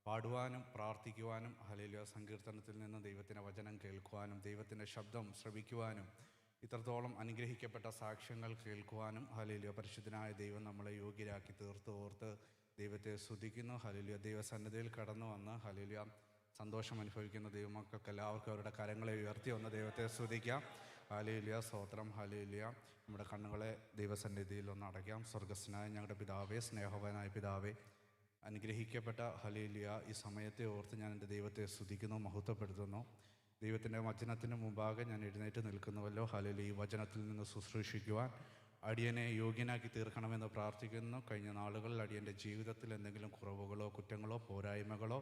പാടുവാനും പ്രാർത്ഥിക്കുവാനും hallelujah സങ്കീർത്തനത്തിൽ നിന്ന് ദൈവത്തിൻ്റെ വചനം കേൾക്കുവാനും ദൈവത്തിൻ്റെ ശബ്ദം ശ്രവിക്കുവാനും ഇത്രത്തോളം അനുഗ്രഹിക്കപ്പെട്ട സാക്ഷ്യങ്ങൾ കേൾക്കുവാനും ഹല്ലേലൂയ പരിശുദ്ധനായ ദൈവം നമ്മളെ യോഗ്യരാക്കി ഓർത്ത് ദൈവത്തെ സ്തുതിക്കുന്നു. ഹല്ലേലൂയ ദൈവസന്നിധിയിൽ കടന്നു വന്ന് ഹല്ലേലൂയ സന്തോഷം അനുഭവിക്കുന്ന ദൈവമക്കൾക്ക് എല്ലാവർക്കും അവരുടെ കരങ്ങളെ ഉയർത്തി വന്ന് ദൈവത്തെ സ്തുതിക്കാം. ഹല്ലേലൂയ സ്തോത്രം. ഹല്ലേലൂയ. നമ്മുടെ കണ്ണുകളെ ദൈവസന്നിധിയിൽ ഒന്ന് അടയ്ക്കാം. സ്വർഗ്ഗസ്ഥനായ ഞങ്ങളുടെ പിതാവേ, സ്നേഹവാനായ പിതാവേ, അനുഗ്രഹിക്കപ്പെട്ട ഹല്ലേലൂയ ഈ സമയത്തെ ഓർത്ത് ഞാൻ എൻ്റെ ദൈവത്തെ സ്തുതിക്കുന്നു, മഹത്വപ്പെടുത്തുന്നു. ദൈവത്തിൻ്റെ വചനത്തിന് മുമ്പാകെ ഞാൻ എഴുന്നേറ്റ് നിൽക്കുന്നുവല്ലോ. ഹല്ലേലൂയ ഈ വചനത്തിൽ നിന്ന് ശുശ്രൂഷിക്കുവാൻ അടിയനെ യോഗ്യനാക്കി തീർക്കണമെന്ന് പ്രാർത്ഥിക്കുന്നു. കഴിഞ്ഞ നാളുകളിൽ അടിയൻ്റെ ജീവിതത്തിൽ എന്തെങ്കിലും കുറവുകളോ കുറ്റങ്ങളോ പോരായ്മകളോ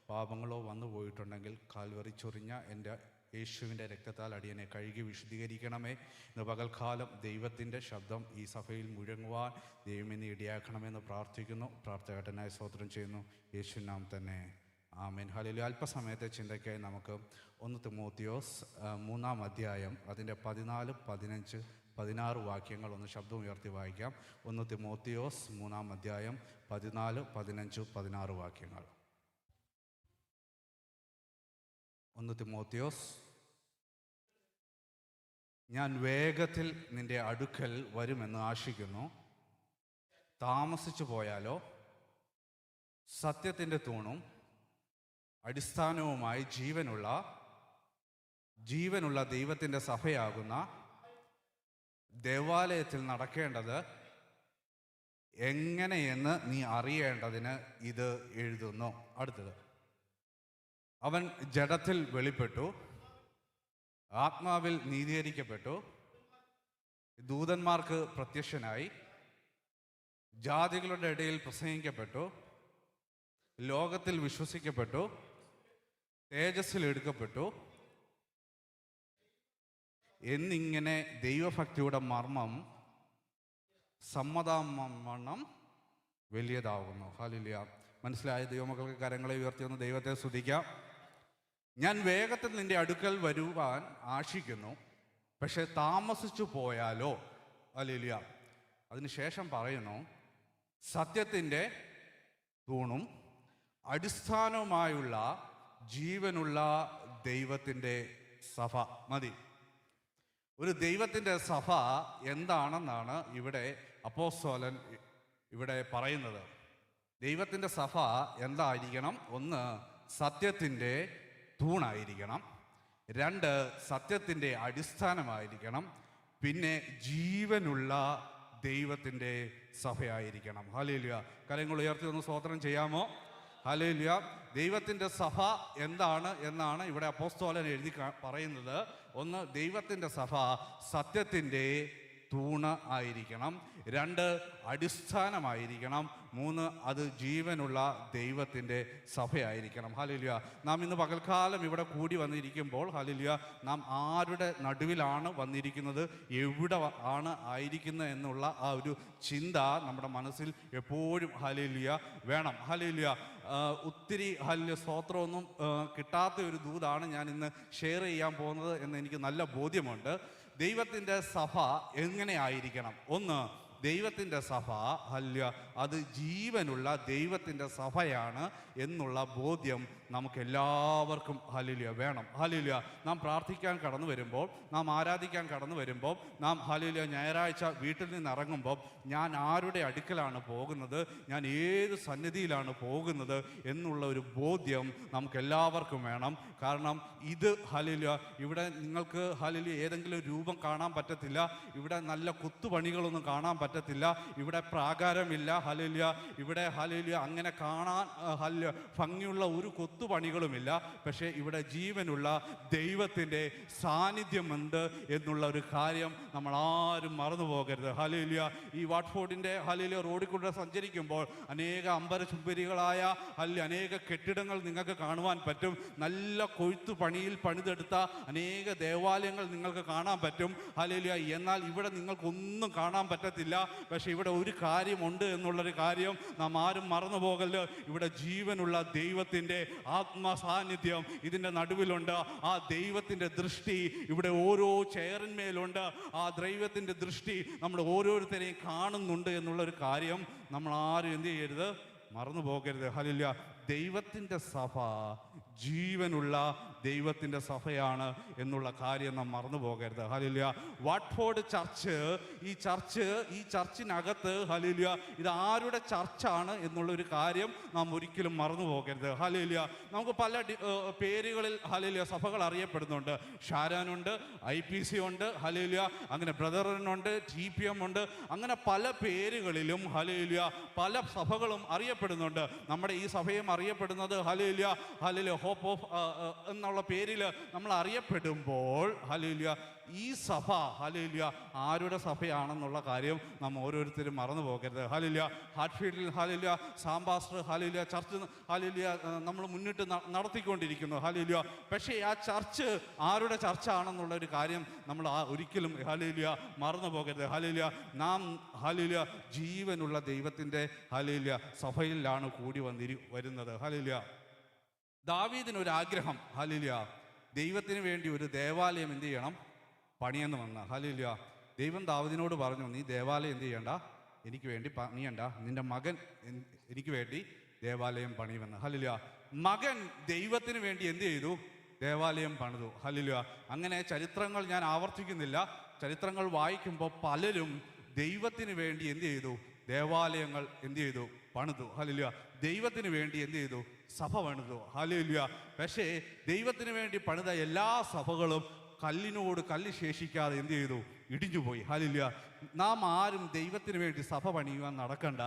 പാപങ്ങളോ വന്നു പോയിട്ടുണ്ടെങ്കിൽ കാൽവറി ചൊരിഞ്ഞ എൻ്റെ യേശുവിൻ്റെ രക്തത്താൽ അടിയനെ കഴുകി വിശുദ്ധീകരിക്കണമേ. ഇന്ന് പകൽക്കാലം ദൈവത്തിൻ്റെ ശബ്ദം ഈ സഭയിൽ മുഴങ്ങുവാൻ ദൈവമെന്ന് ഇടയാക്കണമെന്ന് പ്രാർത്ഥിക്കുന്നു. പ്രാർത്ഥകട്ടനായി സ്തോത്രം ചെയ്യുന്നു. യേശുനാം തന്നെ ആമേൻ. ഹല്ലേലൂയ. അല്പസമയത്തെ ചിന്തയ്ക്കായി നമുക്ക് 1 തിമോത്തിയോസ് 3-ാം അധ്യായം അതിൻ്റെ 14, 15, 16 വാക്യങ്ങൾ ഒന്ന് ശബ്ദം ഉയർത്തി വായിക്കാം. 1 തിമോത്തിയോസ് 3-ാം അധ്യായം 14, 15, 16 വാക്യങ്ങൾ. 1 തിമോത്തിയോസ്: ഞാൻ വേഗത്തിൽ നിന്റെ അടുക്കൽ വരുമെന്ന് ആശിക്കുന്നു. താമസിച്ചു പോയാലോ സത്യത്തിൻ്റെ തൂണും അടിസ്ഥാനവുമായി ജീവനുള്ള ദൈവത്തിൻ്റെ സഭയാകുന്ന ദേവാലയത്തിൽ നടക്കേണ്ടത് എങ്ങനെയെന്ന് നീ അറിയേണ്ടതിന് ഇത് എഴുതുന്നു. അടുത്തത്: അവൻ ജഡത്തിൽ വെളിപ്പെട്ടു, ആത്മാവിൽ നീതീകരിക്കപ്പെട്ടു, ദൂതന്മാർക്ക് പ്രത്യക്ഷനായി, ജാതികളുടെ ഇടയിൽ പ്രസംഗിക്കപ്പെട്ടു, ലോകത്തിൽ വിശ്വസിക്കപ്പെട്ടു, തേജസ്സിൽ എടുക്കപ്പെട്ടു എന്നിങ്ങനെ ദൈവഭക്തിയുടെ മർമ്മം സമ്മതമണ്ണം വലിയതാകുന്നു. ഹല്ലേലൂയ. മനസ്സിലായ ദൈവമക്കൾക്ക് കരങ്ങളെ ഉയർത്തി ഒന്ന് ദൈവത്തെ സ്തുതിക്കാം. ഞാൻ വേഗത്തിൽ നിന്റെ അടുക്കൽ വരുവാൻ ആശിക്കുന്നു, പക്ഷെ താമസിച്ചു പോയാലോ. ഹല്ലേലൂയ. അതിനുശേഷം പറയുന്നു, സത്യത്തിൻ്റെ തൂണും അടിസ്ഥാനവുമായുള്ള ജീവനുള്ള ദൈവത്തിൻ്റെ സഭ. മതി. ഒരു ദൈവത്തിൻ്റെ സഭ എന്താണെന്നാണ് ഇവിടെ അപ്പോസ്തലൻ ഇവിടെ പറയുന്നത്. ദൈവത്തിൻ്റെ സഭ എന്തായിരിക്കണം? 1, സത്യത്തിൻ്റെ തൂണായിരിക്കണം. 2, സത്യത്തിൻ്റെ അടിസ്ഥാനമായിരിക്കണം. പിന്നെ ജീവനുള്ള ദൈവത്തിൻ്റെ സഭയായിരിക്കണം. ഹല്ലേലൂയ. കരങ്ങൾ ഉയർത്തി ഒന്ന് സ്തോത്രം ചെയ്യാമോ? ഹല്ലേലൂയ. ദൈവത്തിൻ്റെ സഭ എന്താണ് എന്നാണ് ഇവിടെ അപ്പോസ്തലൻ എഴുതി പറയുന്നത്. 1, ദൈവത്തിൻ്റെ സഭ സത്യത്തിൻ്റെ തൂണ് ആയിരിക്കണം. 2, അടിസ്ഥാനമായിരിക്കണം. 3, അത് ജീവനുള്ള ദൈവത്തിൻ്റെ സഭയായിരിക്കണം. ഹല്ലേലൂയ. നാം ഇന്ന് പകൽക്കാലം ഇവിടെ കൂടി വന്നിരിക്കുമ്പോൾ ഹല്ലേലൂയ നാം ആരുടെ നടുവിലാണ് വന്നിരിക്കുന്നത്, എവിടെ ആണ് ആയിരിക്കുന്നത് എന്നുള്ള ആ ഒരു ചിന്ത നമ്മുടെ മനസ്സിൽ എപ്പോഴും ഹല്ലേലൂയ വേണം. ഹല്ലേലൂയ. ഒത്തിരി ഹല്ലേലൂയ സ്തോത്രമൊന്നും കിട്ടാത്ത ഒരു ദൂതാണ് ഞാൻ ഇന്ന് ഷെയർ ചെയ്യാൻ പോകുന്നത് എന്ന് എനിക്ക് നല്ല ബോധ്യമുണ്ട്. ദൈവത്തിൻ്റെ സഭ എങ്ങനെ ആയിരിക്കണം? 1, ദൈവത്തിൻ്റെ സഭ ഹല്ലേലൂയ അത് ജീവനുള്ള ദൈവത്തിൻ്റെ സഭയാണ് എന്നുള്ള ബോധ്യം നമുക്കെല്ലാവർക്കും ഹല്ലേലൂയ വേണം. ഹല്ലേലൂയ. നാം പ്രാർത്ഥിക്കാൻ കടന്നു വരുമ്പോൾ, നാം ആരാധിക്കാൻ കടന്നു വരുമ്പോൾ, നാം ഹല്ലേലൂയ ഞായറാഴ്ച വീട്ടിൽ നിന്ന് ഇറങ്ങുമ്പോൾ ഞാൻ ആരുടെ അടുക്കലാണ് പോകുന്നത്, ഞാൻ ഏത് സന്നിധിയിലാണ് പോകുന്നത് എന്നുള്ള ഒരു ബോധ്യം നമുക്കെല്ലാവർക്കും വേണം. കാരണം ഇത് ഹല്ലേലൂയ ഇവിടെ നിങ്ങൾക്ക് ഹല്ലേലൂയ ഏതെങ്കിലും രൂപം കാണാൻ പറ്റത്തില്ല, ഇവിടെ നല്ല കുത്തുപണികളൊന്നും കാണാൻ പറ്റത്തില്ല, ഇവിടെ പ്രാകാരമില്ല. ഹല്ലേലൂയ. ഇവിടെ ഹല്ലേലൂയ അങ്ങനെ കാണാൻ ഹല്ലേലൂയ ഭംഗിയുള്ള ഒരു കൊത്തുപണികളുമില്ല. പക്ഷേ ഇവിടെ ജീവനുള്ള ദൈവത്തിൻ്റെ സാന്നിധ്യമുണ്ട് എന്നുള്ള ഒരു കാര്യം നമ്മൾ ആരും മറന്നു പോകരുത്. ഹല്ലേലൂയ. ഈ വാട്ട്ഫോർഡിൻ്റെ ഹല്ലേലൂയ റോഡിൽ കൂടെ സഞ്ചരിക്കുമ്പോൾ അനേക അമ്പരചുംബരികളായ അനേക കെട്ടിടങ്ങൾ നിങ്ങൾക്ക് കാണുവാൻ പറ്റും. നല്ല കൊയ്ത്തു പണിയിൽ പണിതെടുത്ത അനേക ദേവാലയങ്ങൾ നിങ്ങൾക്ക് കാണാൻ പറ്റും. ഹല്ലേലൂയ. എന്നാൽ ഇവിടെ നിങ്ങൾക്കൊന്നും കാണാൻ പറ്റത്തില്ല. പക്ഷെ ഇവിടെ ഒരു കാര്യമുണ്ട് എന്നുള്ളൊരു കാര്യം നാം ആരും മറന്നു പോകല്ലോ. ഇവിടെ ജീവനുള്ള ദൈവത്തിൻ്റെ ആത്മ സാന്നിധ്യം ഇതിൻ്റെ നടുവിലുണ്ട്. ആ ദൈവത്തിൻ്റെ ദൃഷ്ടി ഇവിടെ ഓരോ ചെയറിന്മേലുണ്ട്. ആ ദൈവത്തിൻ്റെ ദൃഷ്ടി നമ്മൾ ഓരോരുത്തരെയും കാണുന്നുണ്ട് എന്നുള്ളൊരു കാര്യം നമ്മൾ ആരും എന്ത് ചെയ്യരുത്, മറന്നു പോകരുത്. ഹല്ലേലൂയ. ദൈവത്തിൻ്റെ സഭ ജീവനുള്ള ദൈവത്തിൻ്റെ സഭയാണ് എന്നുള്ള കാര്യം നാം മറന്നു പോകരുത്. ഹല്ലേലൂയ. വാട്ട്ഫോർഡ് ചർച്ച്, ഈ ചർച്ചിനകത്ത് ഹല്ലേലൂയ ഇത് ആരുടെ ചർച്ചാണ് എന്നുള്ളൊരു കാര്യം നാം ഒരിക്കലും മറന്നു പോകരുത്. ഹല്ലേലൂയ. നമുക്ക് പല പേരുകളിൽ ഹല്ലേലൂയ സഭകൾ അറിയപ്പെടുന്നുണ്ട്. ഷാരാനുണ്ട്, IPC ഉണ്ട്, ഹല്ലേലൂയ, അങ്ങനെ ബ്രദറിനുണ്ട്, TPM ഉണ്ട്, അങ്ങനെ പല പേരുകളിലും ഹല്ലേലൂയ പല സഭകളും അറിയപ്പെടുന്നുണ്ട്. നമ്മുടെ ഈ സഭയും അറിയപ്പെടുന്നത് ഹല്ലേലൂയ ഹോപ്പ് ഓഫ് എന്നുള്ള പേരിൽ നമ്മൾ അറിയപ്പെടുമ്പോൾ ഹല്ലേലൂയ ഈ സഭ ഹല്ലേലൂയ ആരുടെ സഭയാണെന്നുള്ള കാര്യം നാം ഓരോരുത്തരും മറന്നു പോകരുത്. ഹല്ലേലൂയ. ഹാർട്ട്ഫീൽഡിൽ hallelujah Sam pastor hallelujah church hallelujah നമ്മൾ മുന്നിട്ട് നടത്തിക്കൊണ്ടിരിക്കുന്നു. ഹല്ലേലൂയ. പക്ഷേ ആ ചർച്ച് ആരുടെ ചർച്ചാണെന്നുള്ള ഒരു കാര്യം നമ്മൾ ഒരിക്കലും ഹല്ലേലൂയ മറന്നു പോകരുത്. ഹല്ലേലൂയ. നാം ഹല്ലേലൂയ ജീവനുള്ള ദൈവത്തിൻ്റെ ഹല്ലേലൂയ സഭയിലാണ് കൂടി വരുന്നത്. ഹല്ലേലൂയ. ദാവീദിനൊരാഗ്രഹം ഹല്ലേലൂയ ദൈവത്തിന് വേണ്ടി ഒരു ദേവാലയം എന്ത് ചെയ്യണം, പണിയെന്ന് വന്ന. ഹല്ലേലൂയ. ദൈവം ദാവീദിനോട് പറഞ്ഞു, നീ ദേവാലയം എന്ത് ചെയ്യണ്ട, എനിക്ക് വേണ്ടി പണിയണ്ട, നിന്റെ മകൻ എനിക്ക് വേണ്ടി ദേവാലയം പണിയുമെന്ന്. ഹല്ലേലൂയ. മകൻ ദൈവത്തിന് വേണ്ടി എന്ത് ചെയ്തു, ദേവാലയം പണിതു. ഹല്ലേലൂയ. അങ്ങനെ ചരിത്രങ്ങൾ ഞാൻ ആവർത്തിക്കുന്നില്ല. ചരിത്രങ്ങൾ വായിക്കുമ്പോൾ പലരും ദൈവത്തിന് വേണ്ടി എന്ത് ചെയ്തു, ദേവാലയങ്ങൾ എന്ത് ചെയ്തു, പണിതു. ഹല്ലേലൂയ. ദൈവത്തിന് വേണ്ടി എന്ത് ചെയ്തു, സഭ പണിതു. ഹല്ലേലൂയ. പക്ഷേ ദൈവത്തിന് വേണ്ടി പണിത എല്ലാ സഭകളും കല്ലിനോട് കല്ല് ശേഷിക്കാതെ എന്ത് ചെയ്തു, ഇടിഞ്ഞുപോയി. ഹല്ലേലൂയ. നാം ആരും ദൈവത്തിന് വേണ്ടി സഭ പണിയുവാൻ നടക്കണ്ട.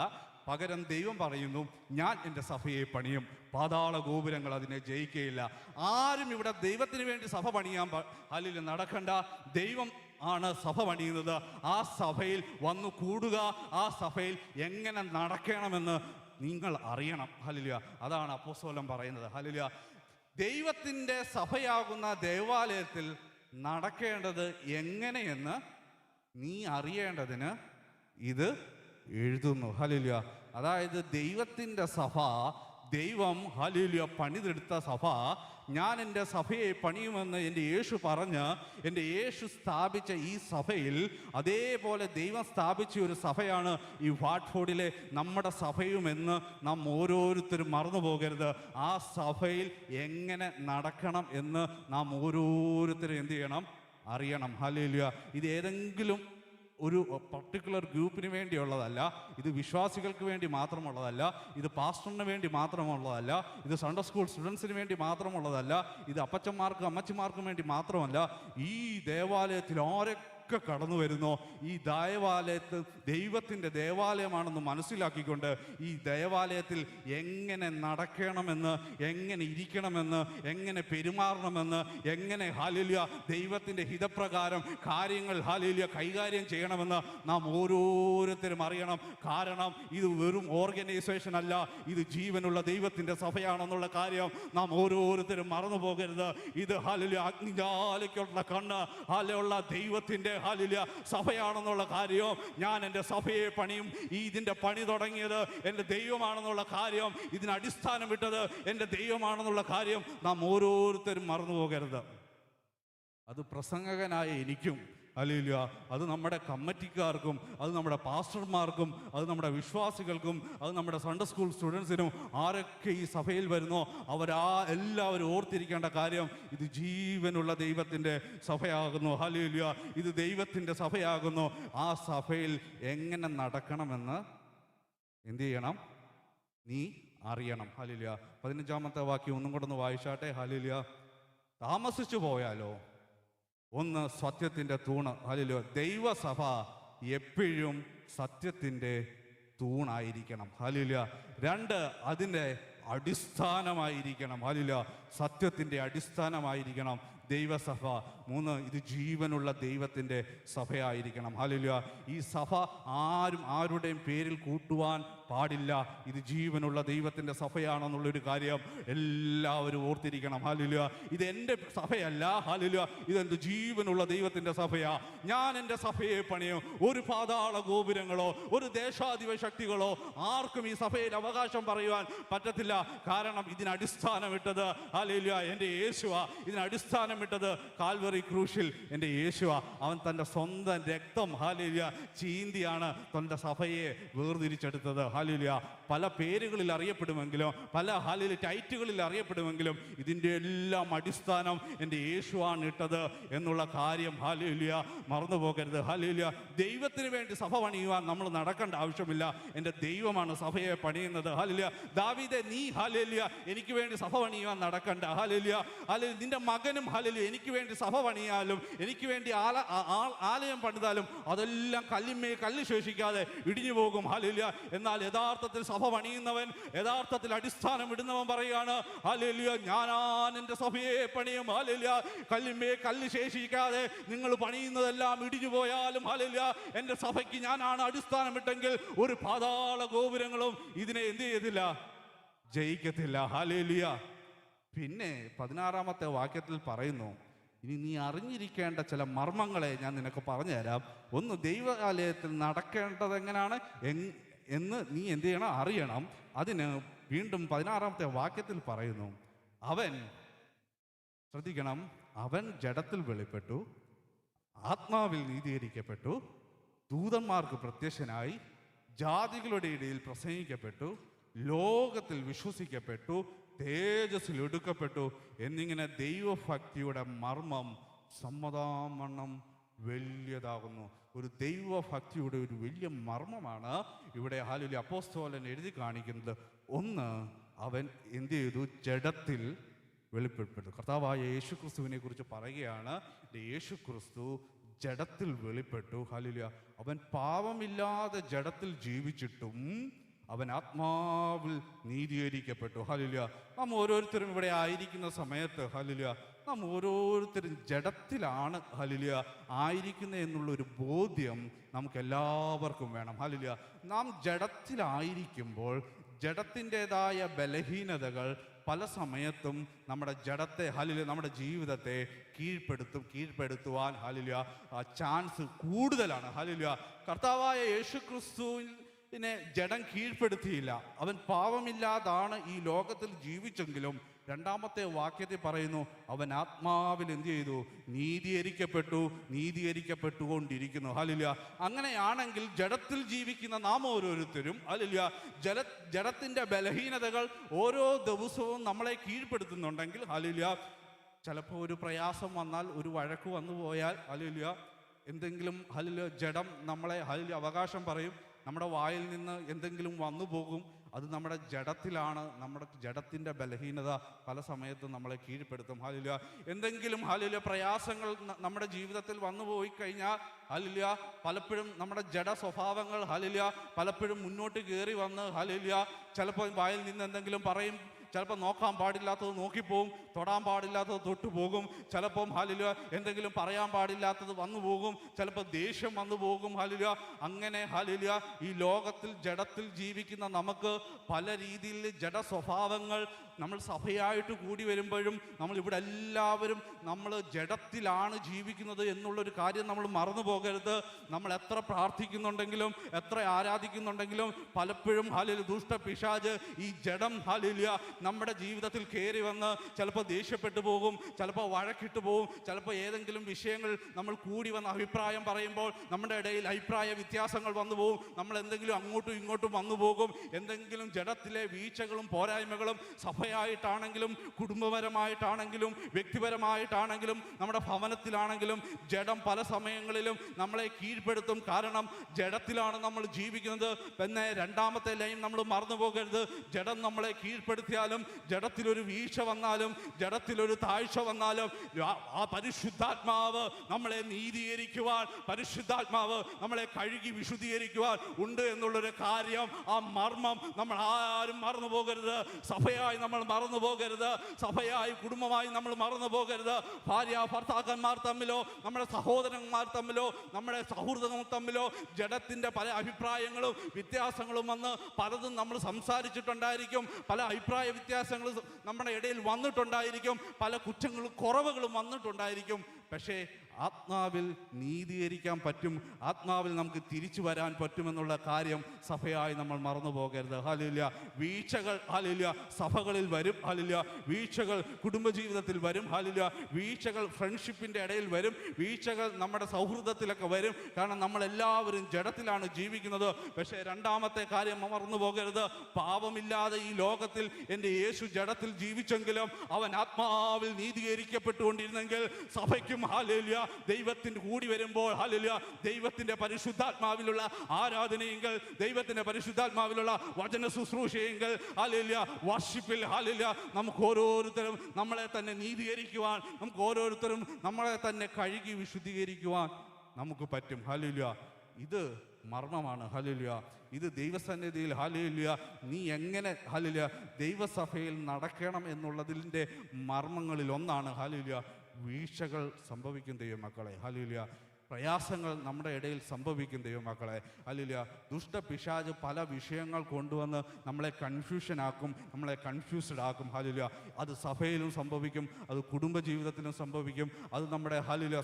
പകരം ദൈവം പറയുന്നു, ഞാൻ എൻ്റെ സഭയെ പണിയും, പാതാള ഗോപുരങ്ങൾ അതിനെ ജയിക്കുകയില്ല. ആരും ഇവിടെ ദൈവത്തിന് വേണ്ടി സഭ പണിയാൻ ഹല്ലേലൂയ നടക്കണ്ട. ദൈവം ആണ് സഭ പണിയുന്നത്. ആ സഭയിൽ വന്നു കൂടുക, ആ സഭയിൽ എങ്ങനെ നടക്കണമെന്ന് നിങ്ങൾ അറിയണം. ഹല്ലേലൂയ. അതാണ് അപ്പോസ്തലൻ പറയുന്നത്. ഹല്ലേലൂയ. ദൈവത്തിൻ്റെ സഭയാകുന്ന ദേവാലയത്തിൽ നടക്കേണ്ടത് എങ്ങനെയെന്ന് നീ അറിയേണ്ടതിന് ഇത് എഴുതുന്നു. ഹല്ലേലൂയ. അതായത് ദൈവത്തിൻ്റെ സഭ, ദൈവം ഹല്ലേലൂയ പണിതെടുത്ത സഭ, ഞാൻ എൻ്റെ സഭയെ പണിയുമെന്ന് എൻ്റെ യേശു പറഞ്ഞ് എൻ്റെ യേശു സ്ഥാപിച്ച ഈ സഭയിൽ അതേപോലെ ദൈവം സ്ഥാപിച്ച ഒരു സഭയാണ് ഈ വാട്ട്ഫോർഡിലെ നമ്മുടെ സഭയുമെന്ന് നാം ഓരോരുത്തരും മറന്നു പോകരുത്. ആ സഭയിൽ എങ്ങനെ നടക്കണം എന്ന് നാം ഓരോരുത്തരും എന്ത് ചെയ്യണം, അറിയണം. ഹല്ലേലൂയ. ഇത് ഏതെങ്കിലും ഒരു പർട്ടിക്കുലർ ഗ്രൂപ്പിന് വേണ്ടിയുള്ളതല്ല, ഇത് വിശ്വാസികൾക്ക് വേണ്ടി മാത്രമുള്ളതല്ല, ഇത് പാസ്റ്ററിന് വേണ്ടി മാത്രമുള്ളതല്ല, ഇത് സൺഡേ സ്കൂൾ സ്റ്റുഡൻസിന് വേണ്ടി മാത്രമുള്ളതല്ല, ഇത് അപ്പച്ചന്മാർക്കും അമ്മച്ചിമാർക്കും വേണ്ടി മാത്രമല്ല. ഈ ദേവാലയത്തിൽ ആരൊക്കെ കടന്നു വരുന്നോ, ഈ ദേവാലയത്തിൽ ദൈവത്തിൻ്റെ ദേവാലയമാണെന്ന് മനസ്സിലാക്കിക്കൊണ്ട് ഈ ദേവാലയത്തിൽ എങ്ങനെ നടക്കണമെന്ന്, എങ്ങനെ ഇരിക്കണമെന്ന്, എങ്ങനെ പെരുമാറണമെന്ന്, എങ്ങനെ ഹല്ലേലൂയ ദൈവത്തിൻ്റെ ഹിതപ്രകാരം കാര്യങ്ങൾ ഹല്ലേലൂയ കൈകാര്യം ചെയ്യണമെന്ന് നാം ഓരോരുത്തരും അറിയണം. കാരണം ഇത് വെറും ഓർഗനൈസേഷൻ അല്ല, ഇത് ജീവനുള്ള ദൈവത്തിൻ്റെ സഭയാണെന്നുള്ള കാര്യം നാം ഓരോരുത്തരും മറന്നു പോകരുത്. ഇത് ഹല്ലേലൂയ അഗ്നിജ്വാലയ്ക്കുള്ള കണ്ണ് ഹല്ലേലൂയ ദൈവത്തിൻ്റെ ഹല്ലേലൂയ സഭയാണെന്നുള്ള കാര്യം, ഞാൻ എൻ്റെ സഭയെ പണിയും, ഇതിൻ്റെ പണി തുടങ്ങിയത് എൻ്റെ ദൈവമാണെന്നുള്ള കാര്യം, ഇതിന് അടിസ്ഥാനം ഇട്ടത് എൻ്റെ ദൈവമാണെന്നുള്ള കാര്യം നാം ഓരോരുത്തരും മറന്നു പോകരുത്. അത് പ്രസംഗകനായ എനിക്കും ഹല്ലേലൂയ, അത് നമ്മുടെ കമ്മിറ്റിക്കാർക്കും, അത് നമ്മുടെ പാസ്റ്റർമാർക്കും, അത് നമ്മുടെ വിശ്വാസികൾക്കും, അത് നമ്മുടെ സൺഡേ സ്കൂൾ സ്റ്റുഡൻസിനും, ആരൊക്കെ ഈ സഭയിൽ വരുന്നോ എല്ലാവരും ഓർത്തിരിക്കേണ്ട കാര്യം, ഇത് ജീവനുള്ള ദൈവത്തിൻ്റെ സഭയാകുന്നു. ഹല്ലേലൂയ. ഇത് ദൈവത്തിൻ്റെ സഭയാകുന്നു. ആ സഭയിൽ എങ്ങനെ നടക്കണമെന്ന് എന്ത് ചെയ്യണം, നീ അറിയണം. ഹല്ലേലൂയ. 15-ാമത്തെ വാക്യം ഒന്നും കൂടെ ഒന്ന് വായിച്ചാട്ടെ. ഹല്ലേലൂയ. താമസിച്ചു പോയാലോ, ഒന്ന് സത്യത്തിൻ്റെ തൂണ്. ഹല്ലേലൂയ. ദൈവസഭ എപ്പോഴും സത്യത്തിൻ്റെ തൂണായിരിക്കണം. ഹല്ലേലൂയ. 2, അതിൻ്റെ അടിസ്ഥാനമായിരിക്കണം. ഹല്ലേലൂയ. സത്യത്തിൻ്റെ അടിസ്ഥാനമായിരിക്കണം ദൈവസഭ. 3, ഇത് ജീവനുള്ള ദൈവത്തിൻ്റെ സഭയായിരിക്കണം. ഹല്ലേലൂയ. ഈ സഭ ആരുടെയും പേരിൽ കൂട്ടുവാൻ പാടില്ല. ഇത് ജീവനുള്ള ദൈവത്തിൻ്റെ സഭയാണെന്നുള്ളൊരു കാര്യം എല്ലാവരും ഓർത്തിരിക്കണം. ഹല്ലേലൂയ. ഇത് എൻ്റെ സഭയല്ല. ഹല്ലേലൂയ. ഇതെന്ത് ജീവനുള്ള ദൈവത്തിൻ്റെ സഭയാ. ഞാൻ എൻ്റെ സഭയെ പണിയും. ഒരു പാതാള ഗോപുരങ്ങളോ ഒരു ദേശാധിപ ശക്തികളോ ആർക്കും ഈ സഭയിൽ അവകാശം പറയുവാൻ പറ്റത്തില്ല. കാരണം ഇതിനടിസ്ഥാനമിട്ടത് ഹല്ലേലൂയ എൻ്റെ യേശുവാ. ഇതിനടിസ്ഥാനമിട്ടത് കാൽവറി ക്രൂശിൽ എൻ്റെ യേശുവാ. അവൻ തൻ്റെ സ്വന്തം രക്തം ഹല്ലേലൂയ ചീന്തിയാണ് തൻ്റെ സഭയെ വേർതിരിച്ചെടുത്തത്. ഹല്ലേലൂയ. പല പേരുകളിൽ അറിയപ്പെടുമെങ്കിലും, പല ടൈറ്റുകളിൽ അറിയപ്പെടുമെങ്കിലും, ഇതിൻ്റെ എല്ലാം അടിസ്ഥാനം എൻ്റെ യേശുവാണ് ഇട്ടത് എന്നുള്ള കാര്യം ഹല്ലേലൂയ മറന്നു പോകരുത്. ഹല്ലേലൂയ. ദൈവത്തിന് വേണ്ടി സഭ പണിയുവാൻ നമ്മൾ നടക്കേണ്ട ആവശ്യമില്ല. എൻ്റെ ദൈവമാണ് സഭയെ പണിയുന്നത്. ഹല്ലേലൂയ. ദാവീദേ, നീ ഹല്ലേലൂയ എനിക്ക് വേണ്ടി സഭ പണിയുവാൻ നടക്കണ്ട. ഹല്ലേലൂയ. ഹല്ലേലൂയ. നിന്റെ മകനും ഹല്ലേലൂയ എനിക്ക് വേണ്ടി സഭ പണിയാലും എനിക്ക് വേണ്ടി ആലയം പണിതാലും അതെല്ലാം കല്ല് ശേഷിക്കാതെ ഇടിഞ്ഞു പോകും. ഹല്ലേലൂയ. എന്നാൽ യഥാർത്ഥത്തിൽ സഭ പണിയുന്നവൻ, യഥാർത്ഥത്തിൽ അടിസ്ഥാനം ഇടുന്നവൻ പറയുകയാണ്, ഹല്ലേലൂയ, ഞാനാണ് എൻ്റെ സഭയെ പണിയും. ഹല്ലേലൂയ. കല്ല് ശേഷിക്കാതെ നിങ്ങൾ പണിയുന്നതെല്ലാം ഇടിഞ്ഞു പോയാലും ഹല്ലേലൂയ എൻ്റെ സഭയ്ക്ക് ഞാനാണ് അടിസ്ഥാനമിട്ടെങ്കിൽ ഒരു പാതാള ഗോപുരങ്ങളും ഇതിനെ എന്ത് ചെയ്തില്ല, ജയിക്കത്തില്ല. ഹല്ലേലൂയ. പിന്നെ 16-ാമത്തെ വാക്യത്തിൽ പറയുന്നു, ഇനി നീ അറിഞ്ഞിരിക്കേണ്ട ചില മർമ്മങ്ങളെ ഞാൻ നിനക്ക് പറഞ്ഞു തരാം. ഒന്ന്, ദൈവാലയത്തിൽ നടക്കേണ്ടത് എങ്ങനെയാണ് എന്ന് നീ എന്ത് ചെയ്യണം, അറിയണം. അതിന് വീണ്ടും 16-ാമത്തെ വാക്യത്തിൽ പറയുന്നു, അവൻ, ശ്രദ്ധിക്കണം, അവൻ ജഡത്തിൽ വെളിപ്പെട്ടു, ആത്മാവിൽ നീതീകരിക്കപ്പെട്ടു, ദൂതന്മാർക്ക് പ്രത്യക്ഷനായി, ജാതികളുടെ ഇടയിൽ പ്രസംഗിക്കപ്പെട്ടു, ലോകത്തിൽ വിശ്വസിക്കപ്പെട്ടു, തേജസ്സിൽ എടുക്കപ്പെട്ടു എന്നിങ്ങനെ ദൈവഭക്തിയുടെ മർമ്മം സമ്മതാമണ്ണം വലിയതാകുന്നു. ഒരു ദൈവഭക്തിയുടെ ഒരു വലിയ മർമ്മമാണ് ഇവിടെ ഹല്ലേലൂയ അപ്പോസ്തലൻ എഴുതി കാണിക്കുന്നത്. ഒന്ന്, അവൻ എന്ത് ചെയ്തു, ജഡത്തിൽ വെളിപ്പെട്ടു. കർത്താവായ യേശു ക്രിസ്തുവിനെ കുറിച്ച് പറയുകയാണ്, യേശു ക്രിസ്തു ജഡത്തിൽ വെളിപ്പെട്ടു. ഹല്ലേലൂയ. അവൻ പാപമില്ലാതെ ജഡത്തിൽ ജീവിച്ചിട്ടും അവൻ ആത്മാവിൽ നീതീകരിക്കപ്പെട്ടു. ഹല്ലേലൂയ. നാം ഓരോരുത്തരും ഇവിടെ ആയിരിക്കുന്ന സമയത്ത് ഹല്ലേലൂയ നാം ഓരോരുത്തരും ജഡത്തിലാണ് ഹല്ലേലൂയ ആയിരിക്കുന്നത് എന്നുള്ളൊരു ബോധ്യം നമുക്ക് എല്ലാവർക്കും വേണം. ഹല്ലേലൂയ. നാം ജഡത്തിലായിരിക്കുമ്പോൾ ജഡത്തിൻ്റെതായ ബലഹീനതകൾ പല സമയത്തും നമ്മുടെ ജഡത്തെ ഹല്ലേലൂയ നമ്മുടെ ജീവിതത്തെ കീഴ്പ്പെടുത്തുവാൻ ഹല്ലേലൂയ ചാൻസ് കൂടുതലാണ്. ഹല്ലേലൂയ. കർത്താവായ യേശു ക്രിസ്തുവിനെ ജഡം കീഴ്പ്പെടുത്തിയില്ല. അവൻ പാപമില്ലാതാണ് ഈ ലോകത്തിൽ ജീവിച്ചെങ്കിലും 2-ാമത്തെ വാക്യത്തിൽ പറയുന്നു, അവൻ ആത്മാവിൽ എന്ത് ചെയ്തു, നീതീകരിക്കപ്പെട്ടുകൊണ്ടിരിക്കുന്നു. ഹല്ലേലൂയ. അങ്ങനെയാണെങ്കിൽ ജഡത്തിൽ ജീവിക്കുന്ന നാം ഓരോരുത്തരും ഹല്ലേലൂയ ജഡത്തിൻ്റെ ബലഹീനതകൾ ഓരോ ദിവസവും നമ്മളെ കീഴ്പ്പെടുത്തുന്നുണ്ടെങ്കിൽ ഹല്ലേലൂയ ചിലപ്പോൾ ഒരു പ്രയാസം വന്നാൽ, ഒരു വഴക്ക് വന്നു പോയാൽ ഹല്ലേലൂയ എന്തെങ്കിലും ഹല്ലേലൂയ ജഡം നമ്മളെ ഹല്ലേലൂയ അവകാശം പറയും. നമ്മുടെ വായിൽ നിന്ന് എന്തെങ്കിലും വന്നു പോകും. അത് നമ്മുടെ ജഡത്തിലാണ്. നമ്മുടെ ജഡത്തിൻ്റെ ബലഹീനത പല സമയത്തും നമ്മളെ കീഴ്പ്പെടുത്തും. ഹല്ലേലൂയ. എന്തെങ്കിലും ഹല്ലേലൂയ പ്രയാസങ്ങൾ നമ്മുടെ ജീവിതത്തിൽ വന്നു പോയി കഴിഞ്ഞാൽ ഹല്ലേലൂയ പലപ്പോഴും നമ്മുടെ ജഡ സ്വഭാവങ്ങൾ ഹല്ലേലൂയ പലപ്പോഴും മുന്നോട്ട് കയറി വന്ന് ഹല്ലേലൂയ ചിലപ്പോൾ വായിൽ നിന്ന് എന്തെങ്കിലും പറയും. ചിലപ്പോൾ നോക്കാൻ പാടില്ലാത്തത് നോക്കിപ്പോവും, തൊടാൻ പാടില്ലാത്തത് തൊട്ടുപോകും. ചിലപ്പം ഹല്ലേലൂയ എന്തെങ്കിലും പറയാൻ പാടില്ലാത്തത് വന്നു പോകും. ചിലപ്പോൾ ദേഷ്യം വന്നു പോകും. ഹല്ലേലൂയ. അങ്ങനെ ഹല്ലേലൂയ ഈ ലോകത്തിൽ ജഡത്തിൽ ജീവിക്കുന്ന നമുക്ക് പല രീതിയിൽ ജഡ സ്വഭാവങ്ങൾ നമ്മൾ സഭയായിട്ട് കൂടി വരുമ്പോഴും നമ്മൾ ഇവിടെ എല്ലാവരും നമ്മൾ ജഡത്തിലാണ് ജീവിക്കുന്നത് എന്നുള്ളൊരു കാര്യം നമ്മൾ മറന്നു പോകരുത്. നമ്മൾ എത്ര പ്രാർത്ഥിക്കുന്നുണ്ടെങ്കിലും എത്ര ആരാധിക്കുന്നുണ്ടെങ്കിലും പലപ്പോഴും ഹല്ലേലൂയ ദുഷ്ട പിശാച് ഈ ജഡം ഹല്ലേലൂയ നമ്മുടെ ജീവിതത്തിൽ കയറി വന്ന് ചിലപ്പോൾ ദേഷ്യപ്പെട്ടു പോകും, ചിലപ്പോൾ വഴക്കിട്ട് പോകും, ചിലപ്പോൾ ഏതെങ്കിലും വിഷയങ്ങൾ നമ്മൾ കൂടി വന്ന് അഭിപ്രായം പറയുമ്പോൾ നമ്മുടെ ഇടയിൽ അഭിപ്രായ വ്യത്യാസങ്ങൾ വന്നു പോകും. നമ്മൾ എന്തെങ്കിലും അങ്ങോട്ടും ഇങ്ങോട്ടും വന്നു പോകും. എന്തെങ്കിലും ജഡത്തിലെ വീഴ്ചകളും പോരായ്മകളും സഭയായിട്ടാണെങ്കിലും കുടുംബപരമായിട്ടാണെങ്കിലും വ്യക്തിപരമായിട്ടാണെങ്കിലും നമ്മുടെ ഭവനത്തിലാണെങ്കിലും ജഡം പല സമയങ്ങളിലും നമ്മളെ കീഴ്പ്പെടുത്തും. കാരണം ജഡത്തിലാണ് നമ്മൾ ജീവിക്കുന്നത്. പിന്നെ 2-ാമത്തെ ലൈൻ നമ്മൾ മറന്നു പോകരുത്. ജഡം നമ്മളെ കീഴ്പ്പെടുത്തിയാലും ജഡത്തിലൊരു വീഴ്ച വന്നാലും ജഡത്തിലൊരു താഴ്ച വന്നാലും ആ പരിശുദ്ധാത്മാവ് നമ്മളെ നീതീകരിക്കുവാൻ, പരിശുദ്ധാത്മാവ് നമ്മളെ കഴുകി വിശുദ്ധീകരിക്കുവാൻ ഉണ്ട് എന്നുള്ളൊരു കാര്യം, ആ മർമ്മം നമ്മൾ ആരും മറന്നു പോകരുത്. സഭയായി നമ്മൾ മറന്നു പോകരുത്. സഭയായി കുടുംബമായി നമ്മൾ മറന്നു പോകരുത്. ഭാര്യ ഭർത്താക്കന്മാർ തമ്മിലോ നമ്മുടെ സഹോദരന്മാർ തമ്മിലോ നമ്മുടെ സൗഹൃദങ്ങൾ തമ്മിലോ ജഡത്തിൻ്റെ പല അഭിപ്രായങ്ങളും വ്യത്യാസങ്ങളും വന്ന് പലതും നമ്മൾ സംസാരിച്ചിട്ടുണ്ടായിരിക്കും. പല അഭിപ്രായ വ്യത്യാസങ്ങൾ നമ്മുടെ ഇടയിൽ വന്നിട്ടുണ്ടായിരിക്കും. പല കുറ്റങ്ങളും കുറവുകളും വന്നിട്ടുണ്ടായിരിക്കും. പക്ഷേ ആത്മാവിൽ നീതീകരിക്കാൻ പറ്റും, ആത്മാവിൽ നമുക്ക് തിരിച്ചു വരാൻ പറ്റുമെന്നുള്ള കാര്യം സഭയായി നമ്മൾ മറന്നു പോകരുത്. ഹല്ലേലൂയ. വീഴ്ചകൾ ഹല്ലേലൂയ സഭകളിൽ വരും. ഹല്ലേലൂയ. വീഴ്ചകൾ കുടുംബജീവിതത്തിൽ വരും. ഹല്ലേലൂയ. വീഴ്ചകൾ ഫ്രണ്ട്ഷിപ്പിൻ്റെ ഇടയിൽ വരും. വീഴ്ചകൾ നമ്മുടെ സൗഹൃദത്തിലൊക്കെ വരും. കാരണം നമ്മളെല്ലാവരും ജഡത്തിലാണ് ജീവിക്കുന്നത്. പക്ഷേ രണ്ടാമത്തെ കാര്യം മറന്നു പോകരുത്, പാപമില്ലാതെ ഈ ലോകത്തിൽ എൻ്റെ യേശു ജഡത്തിൽ ജീവിച്ചെങ്കിലും അവൻ ആത്മാവിൽ നീതീകരിക്കപ്പെട്ടുകൊണ്ടിരുന്നെങ്കിൽ സഭയ്ക്കും ഹല്ലേലൂയ ദൈവത്തിന് കൂടി വരുമ്പോൾ ഹല്ലേലൂയ ദൈവത്തിൻ്റെ പരിശുദ്ധാത്മാവിലുള്ള ആരാധനയെങ്കിൽ, ദൈവത്തിൻ്റെ പരിശുദ്ധാത്മാവിലുള്ള വചന ശുശ്രൂഷയെങ്കിൽ, ഹല്ലേലൂയ വർഷിപ്പിൽ ഹല്ലേലൂയ നമുക്ക് ഓരോരുത്തരും നമ്മളെ തന്നെ നീതീകരിക്കുവാൻ, നമുക്ക് ഓരോരുത്തരും നമ്മളെ തന്നെ കഴുകി വിശുദ്ധീകരിക്കുവാൻ നമുക്ക് പറ്റും. ഹല്ലേലൂയ. ഇത് മർമ്മമാണ്. ഹല്ലേലൂയ. ഇത് ദൈവസന്നിധിയിൽ ഹല്ലേലൂയ നീ എങ്ങനെ ഹല്ലേലൂയ ദൈവസഭയിൽ നടക്കണം എന്നുള്ളതിൻ്റെ മർമ്മങ്ങളിൽ ഒന്നാണ് ഹല്ലേലൂയ വീഴ്ചകൾ സംഭവിക്കും ദൈവമക്കളെ. ഹല്ലേലൂയ. പ്രയാസങ്ങൾ നമ്മുടെ ഇടയിൽ സംഭവിക്കും ദൈവമക്കളെ. ഹല്ലേലൂയ. ദുഷ്ടപിശാച് പല വിഷയങ്ങൾ കൊണ്ടുവന്ന് നമ്മളെ കൺഫ്യൂഷനാക്കും, നമ്മളെ കൺഫ്യൂസ്ഡ് ആക്കും. ഹല്ലേലൂയ. അത് സഭയിലും സംഭവിക്കും, അത് കുടുംബജീവിതത്തിലും സംഭവിക്കും, അത് നമ്മുടെ ഹല്ലേലൂയ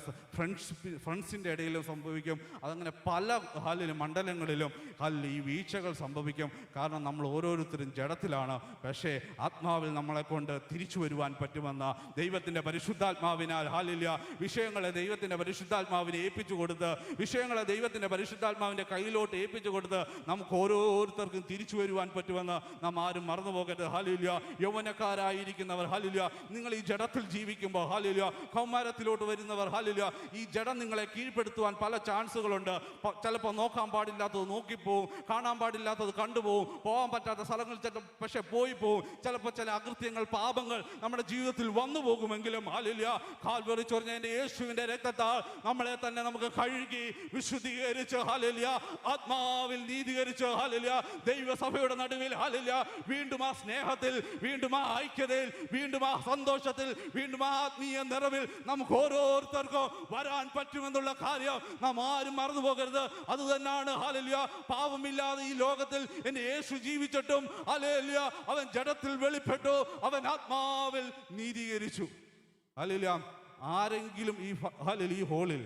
ഫ്രണ്ട്സിൻ്റെ ഇടയിലും സംഭവിക്കും. അതങ്ങനെ പല ഹല്ലേലൂയ മണ്ഡലങ്ങളിലും ഹല്ലേലൂയ ഈ വീഴ്ചകൾ സംഭവിക്കും. കാരണം നമ്മൾ ഓരോരുത്തരും ജഡത്തിലാണ്. പക്ഷേ ആത്മാവിൽ നമ്മളെ കൊണ്ട് തിരിച്ചു വരുവാൻ പറ്റുമെന്ന ദൈവത്തിൻ്റെ പരിശുദ്ധാത്മാവിനാൽ ഹല്ലേലൂയ വിഷയങ്ങളെ ദൈവത്തിൻ്റെ പരിശുദ്ധാത്മാവിനെ ഏൽപ്പിച്ചു കൊടുത്ത്, വിഷയങ്ങളെ ദൈവത്തിൻ്റെ പരിശുദ്ധാത്മാവിൻ്റെ കയ്യിലോട്ട് ഏൽപ്പിച്ചു കൊടുത്ത് നമുക്ക് ഓരോരുത്തർക്കും തിരിച്ചു വരുവാൻ പറ്റുമെന്ന് നാം ആരും മറന്നു പോകരുത്. ഹല്ലേലൂയ. യൗവനക്കാരായിരിക്കുന്നവർ ഹല്ലേലൂയ നിങ്ങൾ ഈ ജഡത്തിൽ ജീവിക്കുമ്പോൾ ഹല്ലേലൂയ കൗമാരത്തിലോട്ട് വരുന്നവർ ഹല്ലേലൂയ ഈ ജഡം നിങ്ങളെ കീഴ്പ്പെടുത്തുവാൻ പല ചാൻസുകളുണ്ട്. ചിലപ്പോൾ നോക്കാൻ പാടില്ലാത്തത് നോക്കിപ്പോവും, കാണാൻ പാടില്ലാത്തത് കണ്ടുപോകും, പോകാൻ പറ്റാത്ത സ്ഥലങ്ങളിൽ പക്ഷെ പോയി പോവും. ചിലപ്പോൾ ചില അകൃത്യങ്ങൾ പാപങ്ങൾ നമ്മുടെ ജീവിതത്തിൽ വന്നു പോകുമെങ്കിലും ഹല്ലേലൂയ കാൽവറി ചൊരിഞ്ഞ എൻ്റെ യേശുവിൻ്റെ രക്തത്താൽ നമ്മളെ തന്നെ നമുക്ക് കഴുകി വിശുദ്ധീകരിച്ച് ഹല്ലേലൂയ ആത്മാവിൽ നീതീകരിച്ച് ഹല്ലേലൂയ ദൈവസഭയുടെ നടുവിൽ ഹല്ലേലൂയ വീണ്ടും ആ സ്നേഹത്തിൽ, വീണ്ടും ആ ഐക്യതയിൽ, വീണ്ടും ആ സന്തോഷത്തിൽ, വീണ്ടും ആ ആത്മീയ നിറവിൽ നമുക്ക് ഓരോരുത്തർക്കും വരാൻ പറ്റുമെന്നുള്ള കാര്യം നാം ആരും മറന്നു പോകരുത്. അത് തന്നെയാണ് ഹല്ലേലൂയ പാപമില്ലാതെ ഈ ലോകത്തിൽ എൻ്റെ യേശു ജീവിച്ചിട്ടും ഹല്ലേലൂയ അവൻ ജഡത്തിൽ വെളിപ്പെട്ടു, അവൻ ആത്മാവിൽ നീതീകരിച്ചു. ഹല്ലേലൂയ. ആരെങ്കിലും ഈ ഹോളിൽ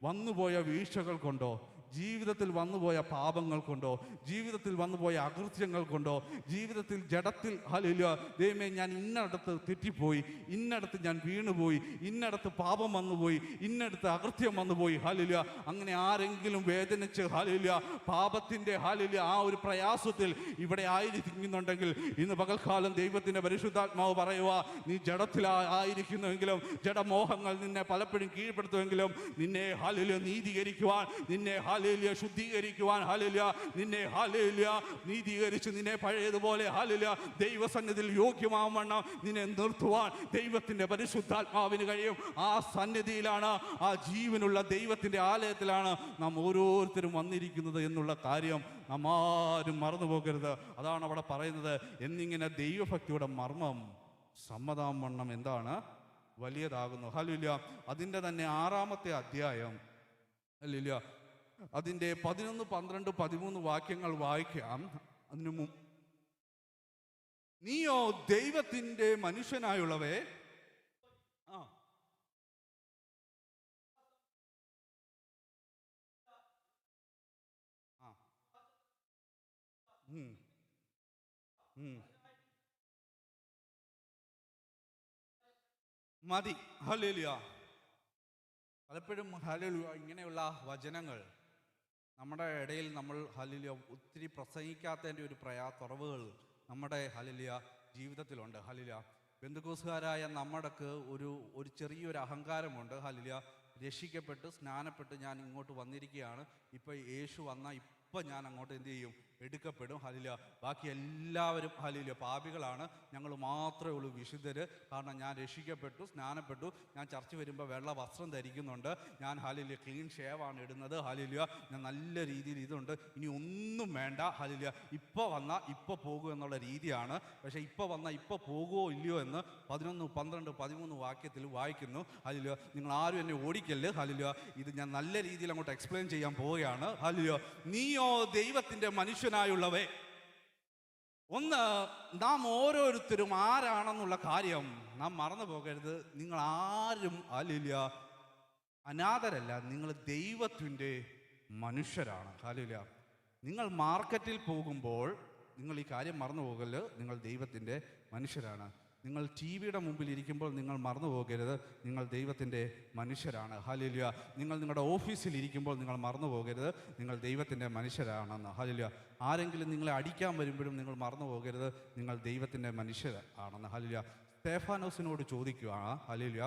വന്നുപോയ വീഴ്ചകൾ കൊണ്ടോ, ജീവിതത്തിൽ വന്നുപോയ പാപങ്ങൾ കൊണ്ടോ, ജീവിതത്തിൽ വന്നുപോയ അകൃത്യങ്ങൾ കൊണ്ടോ, ജീവിതത്തിൽ ജഡത്തിൽ ഹല്ലേലൂയ ദൈവമേ ഞാൻ ഇന്നടത്ത് തെറ്റിപ്പോയി, ഇന്നടത്ത് ഞാൻ വീണുപോയി, ഇന്നടത്ത് പാപം വന്നുപോയി, ഇന്നടത്ത് അകൃത്യം വന്നുപോയി ഹല്ലേലൂയ അങ്ങനെ ആരെങ്കിലും വേദനിച്ച് ഹല്ലേലൂയ പാപത്തിൻ്റെ ഹല്ലേലൂയ ആ ഒരു പ്രയാസത്തിൽ ഇവിടെ ആയിരിക്കുന്നുണ്ടെങ്കിൽ ഇന്ന് പകൽക്കാലം ദൈവത്തിൻ്റെ പരിശുദ്ധാത്മാവ് പറയുക, നീ ജഡത്തിലായിരിക്കുന്നുവെങ്കിലും ജഡമോഹങ്ങൾ നിന്നെ പലപ്പോഴും കീഴ്പ്പെടുത്തുമെങ്കിലും നിന്നെ ഹല്ലേലൂയ നീതീകരിക്കുവാൻ, നിന്നെ ഹല്ലേലൂയ ശുദ്ധീകരിക്കുവാൻ, ഹല്ലേലൂയ നിന്നെ ഹല്ലേലൂയ നീതീകരിച്ച് നിന്നെ പഴയതുപോലെ ഹല്ലേലൂയ ദൈവസന്നിധിയിൽ യോഗ്യമാവണ്ണം നിന്നെ നിർത്തുവാൻ ദൈവത്തിൻ്റെ പരിശുദ്ധാത്മാവിന് കഴിയും. ആ സന്നിധിയിലാണ്, ആ ജീവനുള്ള ദൈവത്തിൻ്റെ ആലയത്തിലാണ് നാം ഓരോരുത്തരും വന്നിരിക്കുന്നത് എന്നുള്ള കാര്യം നാം ആരും മറന്നു പോകരുത്. അതാണ് അവിടെ പറയുന്നത്. എന്നിങ്ങനെ ദൈവഭക്തിയുടെ മർമ്മം സമ്മതാവണ്ണം എന്താണ് വലിയതാകുന്നു. ഹല്ലേലൂയ. അതിൻ്റെ തന്നെ 6-ാമത്തെ അധ്യായം ഹല്ലേലൂയ അതിൻ്റെ 11, 12, 13 വാക്യങ്ങൾ വായിക്കാം. അതിനു മുമ്പ് നീയോ ദൈവത്തിൻ്റെ മനുഷ്യനായുള്ളവേ മതി. ഹല്ലേലൂയ. പലപ്പോഴും ഹല്ലേലൂയ ഇങ്ങനെയുള്ള വചനങ്ങൾ നമ്മുടെ ഇടയിൽ നമ്മൾ ഹല്ലേലൂയ ഒത്തിരി പ്രസംഗിക്കാത്തതിൻ്റെ ഒരു കുറവുകൾ നമ്മുടെ ഹല്ലേലൂയ ജീവിതത്തിലുണ്ട്. ഹല്ലേലൂയ പെന്തക്കോസ്തുകാരായ നമ്മുടെക്ക് ഒരു ചെറിയൊരു അഹങ്കാരമുണ്ട്. ഹല്ലേലൂയ രക്ഷിക്കപ്പെട്ട് സ്നാനപ്പെട്ട് ഞാൻ ഇങ്ങോട്ട് വന്നിരിക്കുകയാണ്, ഇപ്പോൾ യേശു വന്നാൽ ഇപ്പം ഞാൻ അങ്ങോട്ട് എന്ത് ചെയ്യും, എടുക്കപ്പെടും. ഹല്ലേലൂയ ബാക്കി എല്ലാവരും ഹല്ലേലൂയ പാപികളാണ്, ഞങ്ങൾ മാത്രമേ ഉള്ളൂ വിശുദ്ധർ. കാരണം ഞാൻ രക്ഷിക്കപ്പെട്ടു, സ്നാനപ്പെട്ടു, ഞാൻ ചർച്ച വരുമ്പോൾ വെള്ള വസ്ത്രം ധരിക്കുന്നുണ്ട്, ഞാൻ ഹല്ലേലൂയ ക്ലീൻ ഷേവാണ് ഇടുന്നത്, ഹല്ലേലൂയ ഞാൻ നല്ല രീതിയിൽ ഇതുണ്ട്, ഇനി ഒന്നും വേണ്ട, ഹല്ലേലൂയ ഇപ്പോൾ വന്നാൽ ഇപ്പോൾ പോകും എന്നുള്ള രീതിയാണ്. പക്ഷേ ഇപ്പോൾ വന്നാൽ ഇപ്പോൾ പോകുമോ ഇല്ലയോ എന്ന് 11, 12, 13 വാക്യത്തിൽ വായിക്കുന്നു. ഹല്ലേലൂയ നിങ്ങൾ ആരും എന്നെ ഓടിക്കല്ല്. ഹല്ലേലൂയ ഇത് ഞാൻ നല്ല രീതിയിൽ അങ്ങോട്ട് എക്സ്പ്ലെയിൻ ചെയ്യാൻ പോവുകയാണ്. ഹല്ലേലൂയ നീയോ ദൈവത്തിൻ്റെ മനുഷ്യനായുള്ളവേ. ഒന്ന്, നാം ഓരോരുത്തരും ആരാണെന്നുള്ള കാര്യം നാം മറന്നു പോകരുത്. നിങ്ങൾ ആരും ഹല്ലേലൂയ അനാഥരല്ല, നിങ്ങൾ ദൈവത്തിൻ്റെ മനുഷ്യരാണ്. ഹല്ലേലൂയ. നിങ്ങൾ മാർക്കറ്റിൽ പോകുമ്പോൾ നിങ്ങൾ ഈ കാര്യം മറന്നു പോകല്, നിങ്ങൾ ദൈവത്തിൻ്റെ മനുഷ്യരാണ്. നിങ്ങൾ ടി വിയുടെ മുമ്പിൽ ഇരിക്കുമ്പോൾ നിങ്ങൾ മറന്നു പോകരുത്, നിങ്ങൾ ദൈവത്തിൻ്റെ മനുഷ്യരാണ്. ഹല്ലേലൂയ. നിങ്ങൾ നിങ്ങളുടെ ഓഫീസിൽ ഇരിക്കുമ്പോൾ നിങ്ങൾ മറന്നു പോകരുത്, നിങ്ങൾ ദൈവത്തിൻ്റെ മനുഷ്യരാണെന്ന്. ഹല്ലേലൂയ. ആരെങ്കിലും നിങ്ങളെ അടിക്കാൻ വരുമ്പോഴും നിങ്ങൾ മറന്നു പോകരുത്, നിങ്ങൾ ദൈവത്തിൻ്റെ മനുഷ്യരാണെന്ന്. ഹല്ലേലൂയ. സ്തേഫാനോസിനോട് ചോദിക്കുക, ഹല്ലേലൂയ,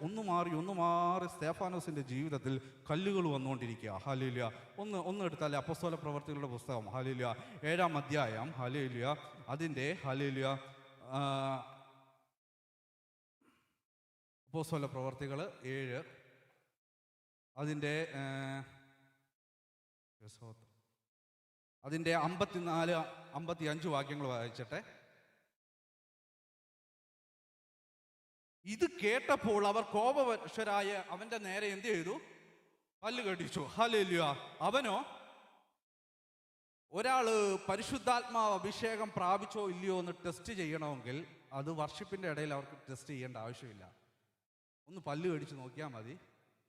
ഒന്ന് മാറി സ്തേഫാനോസിൻ്റെ ജീവിതത്തിൽ കല്ലുകൾ വന്നുകൊണ്ടിരിക്കുക. ഹല്ലേലൂയ. ഒന്ന് എടുത്താൽ അപ്പോസ്തല പ്രവർത്തികളുടെ പുസ്തകം, ഹല്ലേലൂയ, 7-ാം അധ്യായം, ഹല്ലേലൂയ, അതിൻ്റെ, ഹല്ലേലൂയ, അപ്പോസ്തല പ്രവർത്തികൾ 7, അതിൻ്റെ 54-55 വാക്യങ്ങൾ വായിച്ചട്ടെ. ഇത് കേട്ടപ്പോൾ അവർ കോപവശരായ അവന്റെ നേരെ എന്ത് ചെയ്തു? പല്ല് കടിച്ചു. ഹല്ലേലൂയ. അവനോ, ഒരാള് പരിശുദ്ധാത്മാവ് അഭിഷേകം പ്രാപിച്ചോ ഇല്ലയോ എന്ന് ടെസ്റ്റ് ചെയ്യണമെങ്കിൽ അത് വർഷിപ്പിന്റെ ഇടയിൽ അവർക്ക് ടെസ്റ്റ് ചെയ്യേണ്ട ആവശ്യമില്ല. ഒന്ന് പല്ല് കടിച്ച് നോക്കിയാൽ മതി,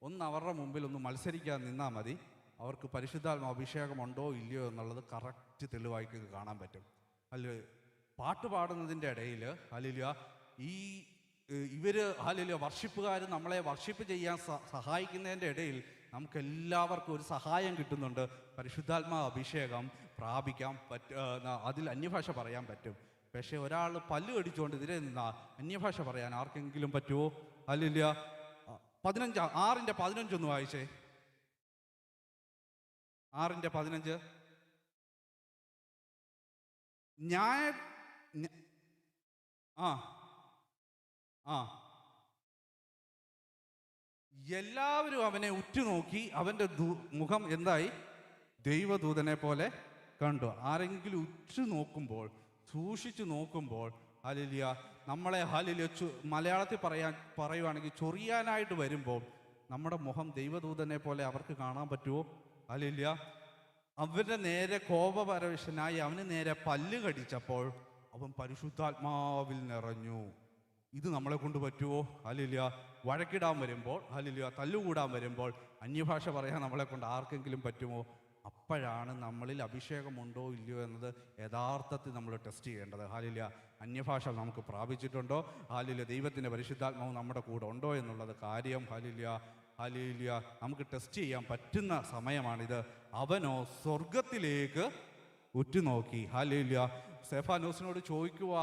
ഒന്ന് അവരുടെ മുമ്പിൽ ഒന്ന് മത്സരിക്കാൻ നിന്നാൽ മതി, അവർക്ക് പരിശുദ്ധാത്മാവ് അഭിഷേകം ഉണ്ടോ ഇല്ലയോ എന്നുള്ളത് കറക്റ്റ് തെളിവായിട്ട് കാണാൻ പറ്റും. പാട്ട് പാടുന്നതിൻ്റെ ഇടയിൽ, ഹല്ലേലൂയ, ഇവര്, ഹല്ലേലൂയ, വർഷിപ്പുകാർ നമ്മളെ വർഷിപ്പ് ചെയ്യാൻ സഹായിക്കുന്നതിൻ്റെ ഇടയിൽ നമുക്കെല്ലാവർക്കും ഒരു സഹായം കിട്ടുന്നുണ്ട്. പരിശുദ്ധാത്മാ അഭിഷേകം പ്രാപിക്കാൻ അതിൽ അന്യഭാഷ പറയാൻ പറ്റും. പക്ഷേ ഒരാൾ പല്ല് കടിച്ചുകൊണ്ട് ഇതിലെ നിന്നാ അന്യഭാഷ പറയാൻ ആർക്കെങ്കിലും പറ്റുമോ? ഹല്ലേലൂയ. 6:15 ഒന്ന് വായിച്ചേ. 6:15. എല്ലാവരും അവനെ ഉറ്റുനോക്കി അവൻ്റെ മുഖം എന്തായി? ദൈവദൂതനെ പോലെ കണ്ടു. ആരെങ്കിലും ഉറ്റുനോക്കുമ്പോൾ, സൂക്ഷിച്ചു നോക്കുമ്പോൾ, ഹല്ലേലൂയ, നമ്മളെ, ഹല്ലേലൂയ, മലയാളത്തിൽ പറയുവാണെങ്കിൽ ചൊറിയാനായിട്ട് വരുമ്പോൾ നമ്മുടെ മുഖം ദൈവദൂതനെ പോലെ അവർക്ക് കാണാൻ പറ്റുമോ? ഹല്ലേലൂയ. അവൻ്റെ നേരെ കോപപരവശനായി അവന് നേരെ പല്ല് കടിച്ചപ്പോൾ അവൻ പരിശുദ്ധാത്മാവിൽ നിറഞ്ഞു. ഇത് നമ്മളെ കൊണ്ട് പറ്റുമോ? ഹല്ലേലൂയ. വഴക്കിടാൻ വരുമ്പോൾ, ഹല്ലേലൂയ, തല്ലുകൂടാൻ വരുമ്പോൾ അന്യഭാഷ പറയാൻ നമ്മളെ കൊണ്ട് ആർക്കെങ്കിലും പറ്റുമോ? അപ്പോഴാണ് നമ്മളിൽ അഭിഷേകമുണ്ടോ ഇല്ലയോ എന്നത് യഥാർത്ഥത്തിൽ നമ്മൾ ടെസ്റ്റ് ചെയ്യേണ്ടത്. ഹല്ലേലൂയ. അന്യഭാഷ നമുക്ക് പ്രാപിച്ചിട്ടുണ്ടോ? ഹല്ലേലൂയ. ദൈവത്തിൻ്റെ പരിശുദ്ധാത്മാവ് നമ്മുടെ കൂടെ ഉണ്ടോ എന്നുള്ളത് കാര്യം, ഹല്ലേലൂയ, ഹല്ലേലൂയ, നമുക്ക് ടെസ്റ്റ് ചെയ്യാൻ പറ്റുന്ന സമയമാണിത്. അവനോ സ്വർഗത്തിലേക്ക് ഉറ്റുനോക്കി. ഹല്ലേലൂയ. സ്തേഫാനോസിനോട് ചോദിക്കുക,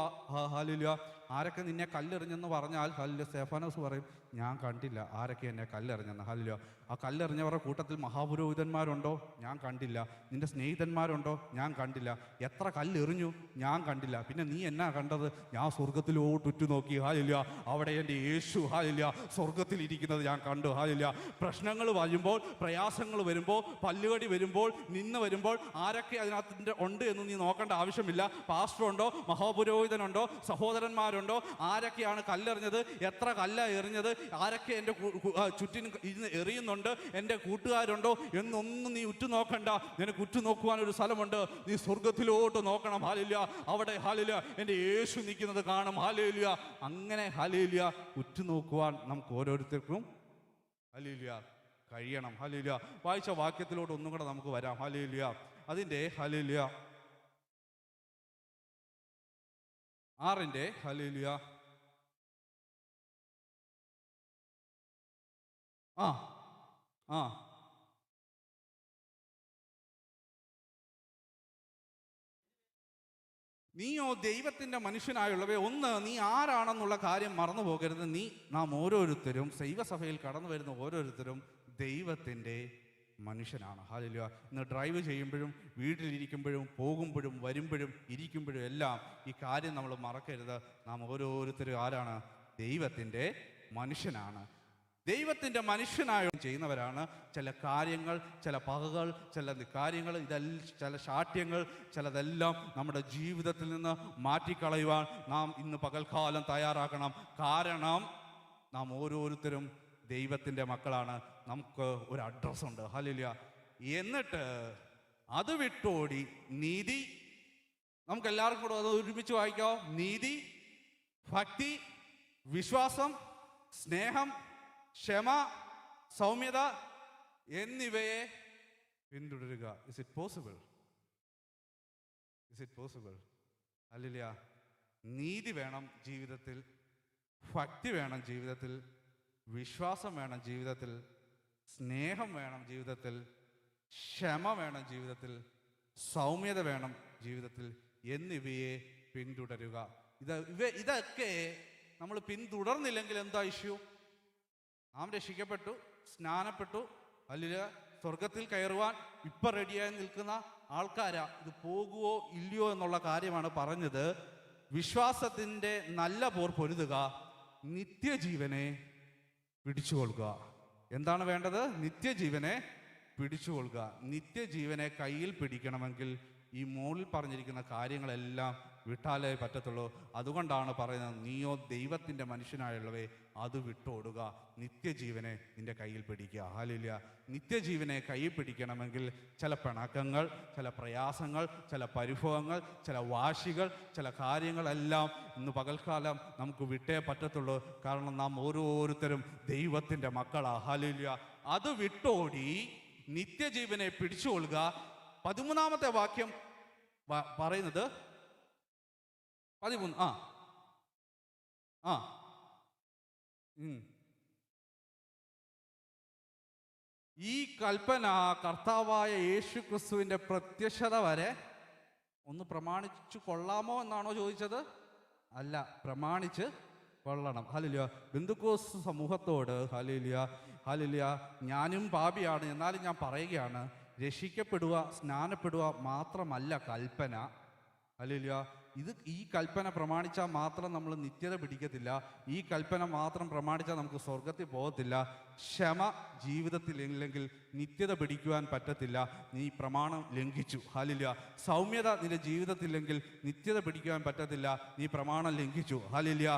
ഹല്ലേലൂയ, ആരൊക്കെ നിന്നെ കല്ലെറിഞ്ഞെന്ന് പറഞ്ഞാൽ, ഹല്ലേലൂയ, സ്തേഫാനോസ് പറയും, ഞാൻ കണ്ടില്ല ആരൊക്കെ എന്നെ കല്ലെറിഞ്ഞെന്ന്. ഹല്ലേലൂയ. ആ കല്ലെറിഞ്ഞവരുടെ കൂട്ടത്തിൽ മഹാപുരോഹിതന്മാരുണ്ടോ? ഞാൻ കണ്ടില്ല. നിന്റെ സ്നേഹിതന്മാരുണ്ടോ? ഞാൻ കണ്ടില്ല. എത്ര കല്ലെറിഞ്ഞു? ഞാൻ കണ്ടില്ല. പിന്നെ നീ എന്നാ കണ്ടത്? ഞാൻ സ്വർഗത്തിലോട്ട് ഉറ്റുനോക്കി. ഹല്ലേലൂയ. അവിടെ എൻ്റെ യേശു, ഹല്ലേലൂയ, സ്വർഗത്തിലിരിക്കുന്നത് ഞാൻ കണ്ടു. ഹല്ലേലൂയ. പ്രശ്നങ്ങൾ വരുമ്പോൾ, പ്രയാസങ്ങൾ വരുമ്പോൾ, പല്ലുകടി വരുമ്പോൾ, നിന്ന് വരുമ്പോൾ ആരൊക്കെ അതിനകത്തിൻ്റെ ഉണ്ട് എന്ന് നീ നോക്കേണ്ട ആവശ്യമില്ല. പാസ്റ്ററുണ്ടോ, മഹാപുരോഹിതനുണ്ടോ, സഹോദരന്മാരുണ്ടോ, ആരൊക്കെയാണ് കല്ലെറിഞ്ഞത്, എത്ര കല്ല എറിഞ്ഞത്, ആരൊക്കെ എൻ്റെ ചുറ്റിനും ഇരുന്ന് എറിയുന്നുണ്ട്, എൻ്റെ കൂട്ടുകാരുണ്ടോ എന്നൊന്നും നീ ഉറ്റുനോക്കണ്ട. നിനക്ക് ഉറ്റുനോക്കുവാനൊരു സ്ഥലമുണ്ട്. നീ സ്വർഗത്തിലോട്ട് നോക്കണം. ഹല്ലേലൂയ. അവിടെ, ഹല്ലേലൂയ, എൻ്റെ യേശു നിൽക്കുന്നത് കാണും. ഹല്ലേലൂയ. അങ്ങനെ, ഹല്ലേലൂയ, ഉറ്റുനോക്കുവാൻ നമുക്ക് ഓരോരുത്തർക്കും, ഹല്ലേലൂയ, കഴിയണം. ഹല്ലേലൂയ. വായിച്ച വാക്യത്തിലോട്ട് ഒന്നും കൂടെ നമുക്ക് വരാം. ഹല്ലേലൂയ. അതിൻ്റെ, ഹല്ലേലൂയ, 6, ഹല്ലേലൂയ, നീയോ ദൈവത്തിൻ്റെ മനുഷ്യനായുള്ളവേ, ഒന്ന്, നീ ആരാണെന്നുള്ള കാര്യം മറന്നു പോകരുത്. നാം ഓരോരുത്തരും, ദൈവസഭയിൽ കടന്നു വരുന്ന ഓരോരുത്തരും ദൈവത്തിൻ്റെ മനുഷ്യനാണ്. ഹല്ലേലൂയ. ഇന്ന് ഡ്രൈവ് ചെയ്യുമ്പോഴും, വീട്ടിലിരിക്കുമ്പോഴും, പോകുമ്പോഴും, വരുമ്പോഴും, ഇരിക്കുമ്പോഴും എല്ലാം ഈ കാര്യം നമ്മൾ മറക്കരുത്. നാം ഓരോരുത്തരും ആരാണ്? ദൈവത്തിൻ്റെ മനുഷ്യനാണ്. ദൈവത്തിൻ്റെ മനുഷ്യനായി ചെയ്യുന്നവരാണ് ചില കാര്യങ്ങൾ, ചില പകകൾ, ചില കാര്യങ്ങൾ, ചില ശാഠ്യങ്ങൾ, ചിലതെല്ലാം നമ്മുടെ ജീവിതത്തിൽ നിന്ന് മാറ്റിക്കളയുവാൻ നാം ഇന്ന് പകൽക്കാലം തയ്യാറാക്കണം. കാരണം നാം ഓരോരുത്തരും ദൈവത്തിൻ്റെ മക്കളാണ്. നമുക്ക് ഒരു അഡ്രസ്സുണ്ട്. ഹല്ലേലൂയ. എന്നിട്ട് അത് വിട്ടോടി നീതി, നമുക്ക് എല്ലാവർക്കും കൂടെ അത് ഒരുമിച്ച് വായിക്കാം. നീതി, ഭക്തി, വിശ്വാസം, സ്നേഹം, ക്ഷമ, സൗമ്യത എന്നിവയെ പിന്തുടരുക. Is it possible? Is it possible? അല്ലില്ല. നീതി വേണം ജീവിതത്തിൽ, ഭക്തി വേണം ജീവിതത്തിൽ, വിശ്വാസം വേണം ജീവിതത്തിൽ, സ്നേഹം വേണം ജീവിതത്തിൽ, ക്ഷമ വേണം ജീവിതത്തിൽ, സൗമ്യത വേണം ജീവിതത്തിൽ എന്നിവയെ പിന്തുടരുക. ഇതൊക്കെ നമ്മൾ പിന്തുടർന്നില്ലെങ്കിൽ എന്താ ഇഷ്യൂ? നാം രക്ഷിക്കപ്പെട്ടു, സ്നാനപ്പെട്ടു, അല്ലെങ്കിൽ സ്വർഗത്തിൽ കയറുവാൻ ഇപ്പം റെഡിയായി നിൽക്കുന്ന ആൾക്കാരാ. ഇത് പോകുവോ ഇല്ലയോ എന്നുള്ള കാര്യമാണ് പറഞ്ഞത്. വിശ്വാസത്തിൻ്റെ നല്ല പോർ പൊരുതുക, നിത്യജീവനെ പിടിച്ചുകൊള്ളുക. എന്താണ് വേണ്ടത്? നിത്യജീവനെ പിടിച്ചുകൊള്ളുക. നിത്യജീവനെ കയ്യിൽ പിടിക്കണമെങ്കിൽ ഈ മുകളിൽ പറഞ്ഞിരിക്കുന്ന കാര്യങ്ങളെല്ലാം വിട്ടാലേ പറ്റത്തുള്ളൂ. അതുകൊണ്ടാണ് പറയുന്നത്, നീയോ ദൈവത്തിൻ്റെ മനുഷ്യനായുള്ളവേ അത് വിട്ടോടുക, നിത്യജീവനെ നിന്റെ കയ്യിൽ പിടിക്കുക. ഹല്ലേലൂയ. നിത്യജീവനെ കയ്യിൽ പിടിക്കണമെങ്കിൽ ചില പിണക്കങ്ങൾ, ചില പ്രയാസങ്ങൾ, ചില പരിഭവങ്ങൾ, ചില വാശികൾ, ചില കാര്യങ്ങളെല്ലാം ഇന്ന് പകൽക്കാലം നമുക്ക് വിട്ടേ പറ്റത്തുള്ളൂ. കാരണം നാം ഓരോരുത്തരും ദൈവത്തിൻ്റെ മക്കളാ. ഹല്ലേലൂയ. അത് വിട്ടോടി നിത്യജീവനെ പിടിച്ചുകൊള്ളുക. 13-ാമത്തെ വാക്യം പറയുന്നത് 13. ഈ കൽപ്പന കർത്താവായ യേശു ക്രിസ്തുവിൻ്റെ പ്രത്യക്ഷത വരെ ഒന്ന് പ്രമാണിച്ചു കൊള്ളാമോ എന്നാണോ ചോദിച്ചത്? അല്ല, പ്രമാണിച്ച് കൊള്ളണം. ഹല്ലേലൂയ. ബന്ധുക്കോസ് സമൂഹത്തോട് ഹല്ലേലൂയ, ഞാനും പാപിയാണ്, എന്നാലും ഞാൻ പറയുകയാണ്, രക്ഷിക്കപ്പെടുക, സ്നാനപ്പെടുക മാത്രമല്ല കൽപ്പന. ഹല്ലേലൂയ. ഈ കൽപ്പന പ്രമാണിച്ചാൽ മാത്രം നമ്മൾ നിത്യത പിടിക്കത്തില്ല. ഈ കൽപ്പന മാത്രം പ്രമാണിച്ചാൽ നമുക്ക് സ്വർഗത്തിൽ പോകത്തില്ല. ക്ഷമ ജീവിതത്തിൽ ഇല്ലെങ്കിൽ നിത്യത പിടിക്കുവാൻ പറ്റത്തില്ല. നീ പ്രമാണം ലംഘിച്ചു. ഹല്ലേലൂയ. സൗമ്യത നിന്റെ ജീവിതത്തില്ലെങ്കിൽ നിത്യത പിടിക്കുവാൻ പറ്റത്തില്ല. നീ പ്രമാണം ലംഘിച്ചു. ഹല്ലേലൂയ.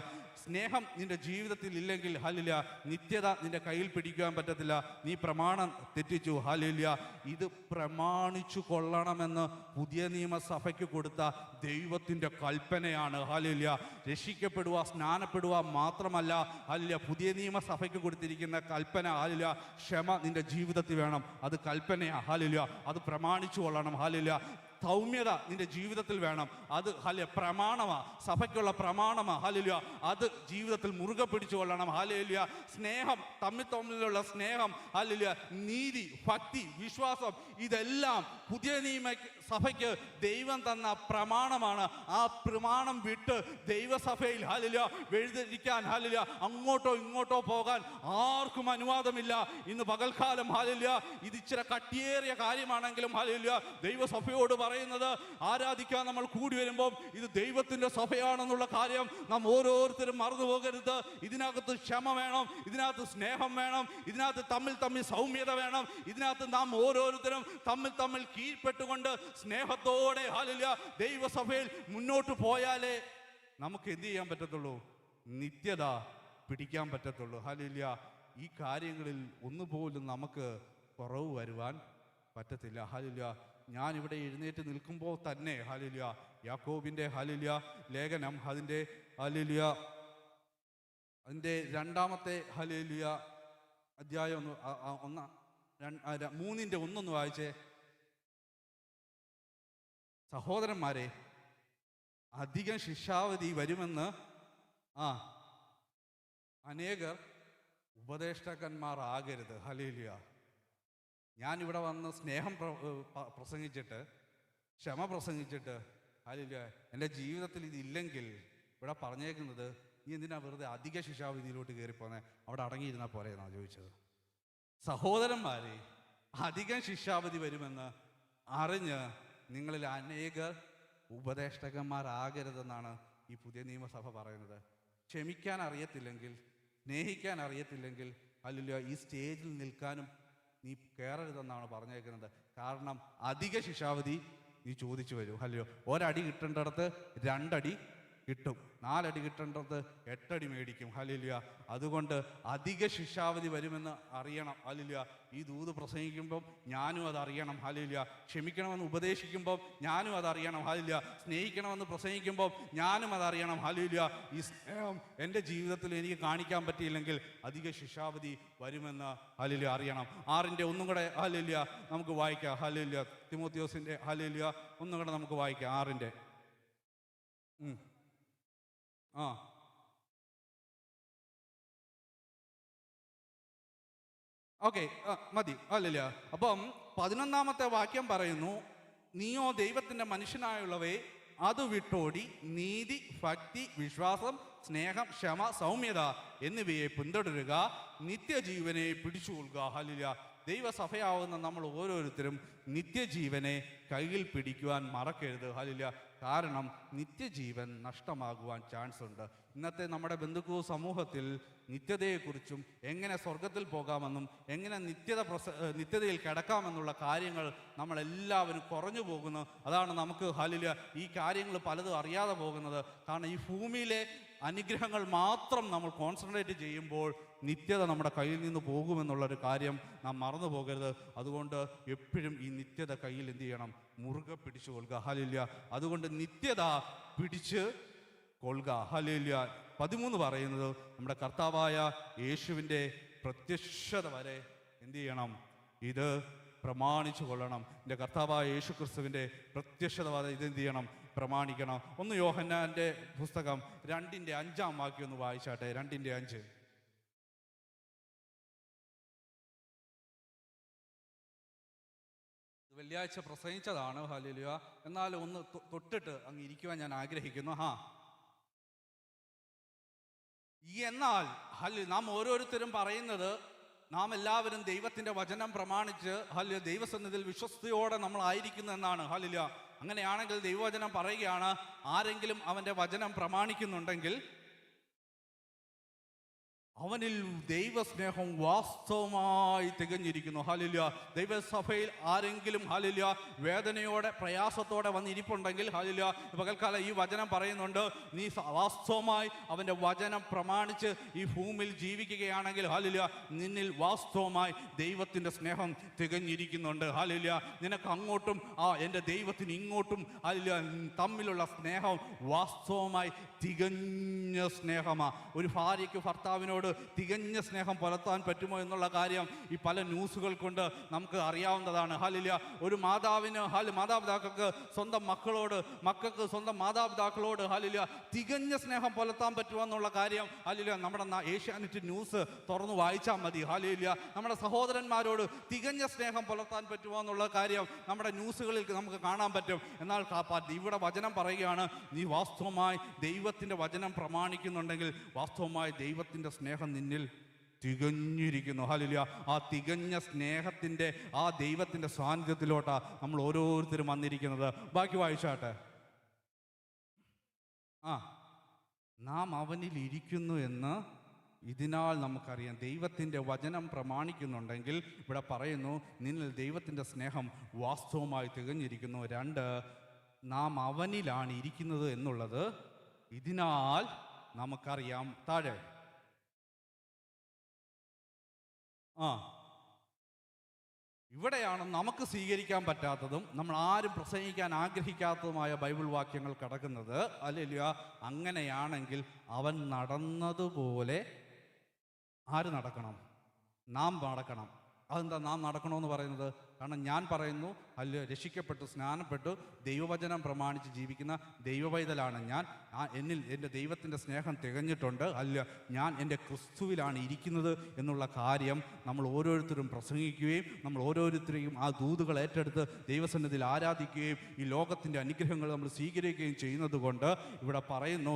സ്നേഹം നിന്റെ ജീവിതത്തിൽ ഇല്ലെങ്കിൽ ഹല്ലേലൂയ, നിത്യത നിന്റെ കയ്യിൽ പിടിക്കുവാൻ പറ്റത്തില്ല. നീ പ്രമാണം തെറ്റിച്ചു. ഹല്ലേലൂയ. ഇത് പ്രമാണിച്ചു കൊള്ളണമെന്ന് പുതിയ നിയമസഭയ്ക്ക് കൊടുത്ത ദൈവത്തിൻ്റെ കൽപ്പനയാണ്. ഹല്ലേലൂയ. രക്ഷിക്കപ്പെടുക, സ്നാനപ്പെടുക മാത്രമല്ല ഹല്ലേലൂയ പുതിയ നിയമസഭയ്ക്ക് കൊടുത്തിരിക്കുന്ന കൽപ്പന. ഹല്ലേലൂയ. ക്ഷമ നിന്റെ ജീവിതത്തിൽ വേണം. അത് കൽപ്പനയാണ്. ഹല്ലേലൂയ. അത് പ്രമാണിച്ചു കൊള്ളണം. ഹല്ലേലൂയ. സൗമ്യത നിന്റെ ജീവിതത്തിൽ വേണം. അത് പ്രമാണമാ, സഭയ്ക്കുള്ള പ്രമാണമാ. ഹല്ലേലൂയ. അത് ജീവിതത്തിൽ മുറുകെ പിടിച്ചു കൊള്ളണം. ഹല്ലേലൂയ. സ്നേഹം, തമ്മിലുള്ള സ്നേഹം, ഹല്ലേലൂയ, നീതി, ഭക്തി, വിശ്വാസം, ഇതെല്ലാം പുതിയ നിയമ സഭയ്ക്ക് ദൈവം തന്ന പ്രമാണമാണ്. ആ പ്രമാണം വിട്ട് ദൈവസഭയിൽ ഹല്ലേലൂയ വെഴുതിരിക്കാൻ, ഹല്ലേലൂയ, അങ്ങോട്ടോ ഇങ്ങോട്ടോ പോകാൻ ആർക്കും അനുവാദമില്ല. ഇന്ന് പകൽക്കാലം ഹല്ലേലൂയ ഇത് ഇച്ചിരി കട്ടിയേറിയ കാര്യമാണെങ്കിലും ഹല്ലേലൂയ ദൈവസഭയോട് പറയുന്നത്, ആരാധിക്കാൻ നമ്മൾ കൂടി വരുമ്പോൾ ഇത് ദൈവത്തിൻ്റെ സഭയാണെന്നുള്ള കാര്യം നാം ഓരോരുത്തരും മറന്നു പോകരുത്. ഇതിനകത്ത് ക്ഷമ വേണം, ഇതിനകത്ത് സ്നേഹം വേണം, ഇതിനകത്ത് തമ്മിൽ സൗമ്യത വേണം. ഇതിനകത്ത് നാം ഓരോരുത്തരും തമ്മിൽ കീഴ്പ്പെട്ടുകൊണ്ട് സ്നേഹത്തോടെ ഹല്ലേലൂയ ദൈവസഭയിൽ മുന്നോട്ട് പോയാലേ നമുക്ക് എന്ത് ചെയ്യാൻ പറ്റത്തുള്ളൂ? നിത്യത പിടിക്കാൻ പറ്റത്തുള്ളൂ. ഹല്ലേലൂയ. ഈ കാര്യങ്ങളിൽ ഒന്നുപോലും നമുക്ക് കുറവ് വരുവാൻ പറ്റത്തില്ല. ഹല്ലേലൂയ. ഞാനിവിടെ എഴുന്നേറ്റ് നിൽക്കുമ്പോൾ തന്നെ ഹല്ലേലൂയ യാക്കോബിൻ്റെ ഹല്ലേലൂയ ലേഖനം അതിൻ്റെ ഹല്ലേലൂയ അതിൻ്റെ 2-ാമത്തെ ഹല്ലേലൂയ അധ്യായം 3:1 വായിച്ചേ. സഹോദരന്മാരെ, അധികം ശിക്ഷാവധി വരുമെന്ന് അനേകർ ഉപദേഷ്ടാക്കന്മാരാകരുത്. ഹല്ലേലൂയ. ഞാനിവിടെ വന്ന് സ്നേഹം പ്രസംഗിച്ചിട്ട്, ക്ഷമ പ്രസംഗിച്ചിട്ട് ഹല്ലേലൂയ എൻ്റെ ജീവിതത്തിൽ ഇതില്ലെങ്കിൽ ഇവിടെ പറഞ്ഞേക്കുന്നത്, നീ എന്തിനാ വെറുതെ അധിക ശിക്ഷാവിധിയിലോട്ട് കയറിപ്പോന്നെ, അവിടെ അടങ്ങിയിരുന്നാൽ പോരെ എന്നാണ് ചോദിച്ചത്. സഹോദരന്മാരെ, അധികം ശിക്ഷാവിധി വരുമെന്ന് അറിഞ്ഞ് നിങ്ങളിൽ അനേകർ ഉപദേഷ്ടാക്കന്മാരാകരുതെന്നാണ് ഈ പുതിയ നിയമസഭ പറയുന്നത്. ക്ഷമിക്കാൻ അറിയത്തില്ലെങ്കിൽ, സ്നേഹിക്കാൻ അറിയത്തില്ലെങ്കിൽ ഹല്ലേലൂയ ഈ സ്റ്റേജിൽ നിൽക്കാനും നീ കയറരുതെന്നാണ് പറഞ്ഞേക്കുന്നത്. കാരണം അധിക ശിക്ഷാവിധി നീ ചോദിച്ചു വരും. ഹല്ലേലൂയ. ഒരടി കിട്ടേണ്ടടത്ത് 2 അടി കിട്ടും. 4 അടി കിട്ടേണ്ടത് 8 അടി മേടിക്കും. ഹല്ലേലൂയ. അതുകൊണ്ട് അധിക ശിക്ഷാവിധി വരുമെന്ന് അറിയണം. ഹല്ലേലൂയ. ഈ ദൂത് പ്രസംഗിക്കുമ്പം ഞാനും അതറിയണം. ഹല്ലേലൂയ. ക്ഷമിക്കണമെന്ന് ഉപദേശിക്കുമ്പം ഞാനും അതറിയണം. ഹല്ലേലൂയ. സ്നേഹിക്കണമെന്ന് പ്രസംഗിക്കുമ്പം ഞാനും അതറിയണം. ഹല്ലേലൂയ. ഈ സ്നേഹം എൻ്റെ ജീവിതത്തിൽ എനിക്ക് കാണിക്കാൻ പറ്റിയില്ലെങ്കിൽ അധിക ശിക്ഷാവിധി വരുമെന്ന് ഹല്ലേലൂയ അറിയണം. 6-ന്റെ ഒന്നും കൂടെ ഹല്ലേലൂയ നമുക്ക് വായിക്കാം. ഹല്ലേലൂയ. തിമോത്തിയോസിൻ്റെ ഹല്ലേലൂയ ഒന്നും കൂടെ നമുക്ക് വായിക്കാം. 6-ന്റെ ഓക്കെ, മതി. ഹല്ലേലൂയ. അപ്പം 11-ാമത്തെ വാക്യം പറയുന്നു, നീയോ ദൈവത്തിൻ്റെ മനുഷ്യനായുള്ളവയെ അത് വിട്ടോടി നീതി, ഭക്തി, വിശ്വാസം, സ്നേഹം, ക്ഷമ, സൗമ്യത എന്നിവയെ പിന്തുടരുക, നിത്യജീവനെ പിടിച്ചുകൊള്ളുക. ഹല്ലേലൂയ. ദൈവസഭയാവുന്ന നമ്മൾ ഓരോരുത്തരും നിത്യജീവനെ കയ്യിൽ പിടിക്കുവാൻ മറക്കരുത്. ഹല്ലേലൂയ. കാരണം നിത്യജീവൻ നഷ്ടമാകുവാൻ ചാൻസ് ഉണ്ട്. ഇന്നത്തെ നമ്മുടെ ബന്ധുക്കൂ സമൂഹത്തിൽ നിത്യതയെക്കുറിച്ചും എങ്ങനെ സ്വർഗത്തിൽ പോകാമെന്നും എങ്ങനെ നിത്യതയിൽ കിടക്കാമെന്നുള്ള കാര്യങ്ങൾ നമ്മളെല്ലാവരും കുറഞ്ഞു പോകുന്നു. അതാണ് നമുക്ക് ഹല്ലേലൂയ ഈ കാര്യങ്ങൾ പലതും അറിയാതെ പോകുന്നത്. കാരണം ഈ ഭൂമിയിലെ അനുഗ്രഹങ്ങൾ മാത്രം നമ്മൾ കോൺസെൻട്രേറ്റ് ചെയ്യുമ്പോൾ നിത്യത നമ്മുടെ കയ്യിൽ നിന്ന് പോകുമെന്നുള്ളൊരു കാര്യം നാം മറന്നു പോകരുത്. അതുകൊണ്ട് എപ്പോഴും ഈ നിത്യത കയ്യിൽ എന്ത് ചെയ്യണം? മുറുകെ പിടിച്ചു കൊള്ളുക. ഹല്ലേലൂയ. അതുകൊണ്ട് നിത്യത പിടിച്ച് കൊള്ളുക. ഹല്ലേലൂയ. 13 പറയുന്നത് നമ്മുടെ കർത്താവായ യേശുവിൻ്റെ പ്രത്യക്ഷത വരെ എന്ത് ചെയ്യണം? ഇത് പ്രമാണിച്ചു കൊള്ളണം. എൻ്റെ കർത്താവായ യേശു ക്രിസ്തുവിൻ്റെ പ്രത്യക്ഷത വരെ ഇതെന്ത് ചെയ്യണം? പ്രമാണിക്കണം. 1 യോഹന്നാൻ്റെ പുസ്തകം 2-ന്റെ 5-ാം വാക്യം ഒന്ന് വായിച്ചാട്ടെ. 2-ന്റെ 5. വെള്ളിയാഴ്ച പ്രസംഗിച്ചതാണ്. ഹല്ലേലൂയ. എന്നാൽ ഒന്ന് തൊട്ടിട്ട് അങ്ങ് ഇരിക്കുവാൻ ഞാൻ ആഗ്രഹിക്കുന്നു. എന്നാൽ നാം ഓരോരുത്തരും പറയുന്നത് നാം എല്ലാവരും ദൈവത്തിൻ്റെ വചനം പ്രമാണിച്ച് ദൈവസന്നിധിയിൽ വിശ്വസ്തയോടെ നമ്മൾ ആയിരിക്കുന്നു എന്നാണ്. ഹല്ലേലൂയ. അങ്ങനെയാണെങ്കിൽ ദൈവവചനം പറയുകയാണ്, ആരെങ്കിലും അവൻ്റെ വചനം പ്രമാണിക്കുന്നുണ്ടെങ്കിൽ അവനിൽ ദൈവസ്നേഹം വാസ്തവമായി തികഞ്ഞിരിക്കുന്നു. ഹല്ലേലൂയ. ദൈവസഭയിൽ ആരെങ്കിലും ഹല്ലേലൂയ വേദനയോടെ പ്രയാസത്തോടെ വന്നിരിപ്പുണ്ടെങ്കിൽ ഹല്ലേലൂയ പകൽക്കാലം ഈ വചനം പറയുന്നുണ്ട്, നീ വാസ്തവമായി അവൻ്റെ വചനം പ്രമാണിച്ച് ഈ ഭൂമിയിൽ ജീവിക്കുകയാണെങ്കിൽ ഹല്ലേലൂയ നിന്നിൽ വാസ്തവമായി ദൈവത്തിൻ്റെ സ്നേഹം തികഞ്ഞിരിക്കുന്നുണ്ട്. ഹല്ലേലൂയ. നിനക്ക് അങ്ങോട്ടും എൻ്റെ ദൈവത്തിന് ഇങ്ങോട്ടും ഹല്ലേലൂയ തമ്മിലുള്ള സ്നേഹം വാസ്തവമായി തികഞ്ഞ സ്നേഹമാണ്. ഒരു ഭാര്യയ്ക്ക് ഭർത്താവിനോട് തികഞ്ഞ സ്നേഹം പുലർത്താൻ പറ്റുമോ എന്നുള്ള കാര്യം ഈ പല ന്യൂസുകൾ കൊണ്ട് നമുക്ക് അറിയാവുന്നതാണ്. ഹല്ലേലൂയ. ഒരു മാതാപിതാക്കൾക്ക് സ്വന്തം മക്കളോട്, മക്കൾക്ക് സ്വന്തം മാതാപിതാക്കളോട് ഹല്ലേലൂയ തികഞ്ഞ സ്നേഹം പുലർത്താൻ പറ്റുമോ എന്നുള്ള കാര്യം ഹല്ലേലൂയ നമ്മുടെ ഏഷ്യാനെറ്റ് ന്യൂസ് തുറന്നു വായിച്ചാൽ മതി. ഹല്ലേലൂയ. നമ്മുടെ സഹോദരന്മാരോട് തികഞ്ഞ സ്നേഹം പുലർത്താൻ പറ്റുമോ എന്നുള്ള കാര്യം നമ്മുടെ ന്യൂസുകളിൽ നമുക്ക് കാണാൻ പറ്റും. എന്നാൽ ഇവിടെ വചനം പറയുകയാണ്, നീ വാസ്തവമായി ദൈവത്തിൻ്റെ വചനം പ്രമാണിക്കുന്നുണ്ടെങ്കിൽ വാസ്തവമായി ദൈവത്തിൻ്റെ സ്നേഹം നിന്നിൽ തികഞ്ഞിരിക്കുന്നു. ഹല്ലേലൂയ. ആ തികഞ്ഞ സ്നേഹത്തിൻ്റെ ആ ദൈവത്തിൻ്റെ സാന്നിധ്യത്തിലോട്ടാണ് നമ്മൾ ഓരോരുത്തരും വന്നിരിക്കുന്നത്. ബാക്കി വായിച്ചാട്ടെ. നാം അവനിൽ ഇരിക്കുന്നു എന്ന് ഇതിനാൽ നമുക്കറിയാം. ദൈവത്തിൻ്റെ വചനം പ്രമാണിക്കുന്നുണ്ടെങ്കിൽ ഇവിടെ പറയുന്നു, നിന്നിൽ ദൈവത്തിൻ്റെ സ്നേഹം വാസ്തവമായി തികഞ്ഞിരിക്കുന്നു. 2, നാം അവനിലാണ് ഇരിക്കുന്നത് എന്നുള്ളത് ഇതിനാൽ നമുക്കറിയാം. താഴെ ഇവിടെയാണ് നമുക്ക് സ്വീകരിക്കാൻ പറ്റാത്തതും നമ്മൾ ആരും പ്രസംഗിക്കാൻ ആഗ്രഹിക്കാത്തതുമായ ബൈബിൾ വാക്യങ്ങൾ കിടക്കുന്നത്. ഹല്ലേലൂയ. അങ്ങനെയാണെങ്കിൽ അവൻ നടന്നതുപോലെ ആര് നടക്കണം? നാം നടക്കണം. അതെന്താ നാം നടക്കണമെന്ന് പറയുന്നത്? കാരണം ഞാൻ പറയുന്നു, രക്ഷിക്കപ്പെട്ടു സ്നാനപ്പെട്ടു ദൈവവചനം പ്രമാണിച്ച് ജീവിക്കുന്ന ദൈവവൈതലാണ് ഞാൻ. എന്നിൽ എൻ്റെ ദൈവത്തിൻ്റെ സ്നേഹം തികഞ്ഞിട്ടുണ്ട്. ഞാൻ എൻ്റെ ക്രിസ്തുവിലാണ് ഇരിക്കുന്നത് എന്നുള്ള കാര്യം നമ്മൾ ഓരോരുത്തരും പ്രസംഗിക്കുകയും നമ്മൾ ഓരോരുത്തരെയും ആ ദൂതുകൾ ഏറ്റെടുത്ത് ദൈവസന്നിധിയിൽ ആരാധിക്കുകയും ഈ ലോകത്തിൻ്റെ അനുഗ്രഹങ്ങൾ നമ്മൾ സ്വീകരിക്കുകയും ചെയ്യുന്നത് കൊണ്ട് ഇവിടെ പറയുന്നു,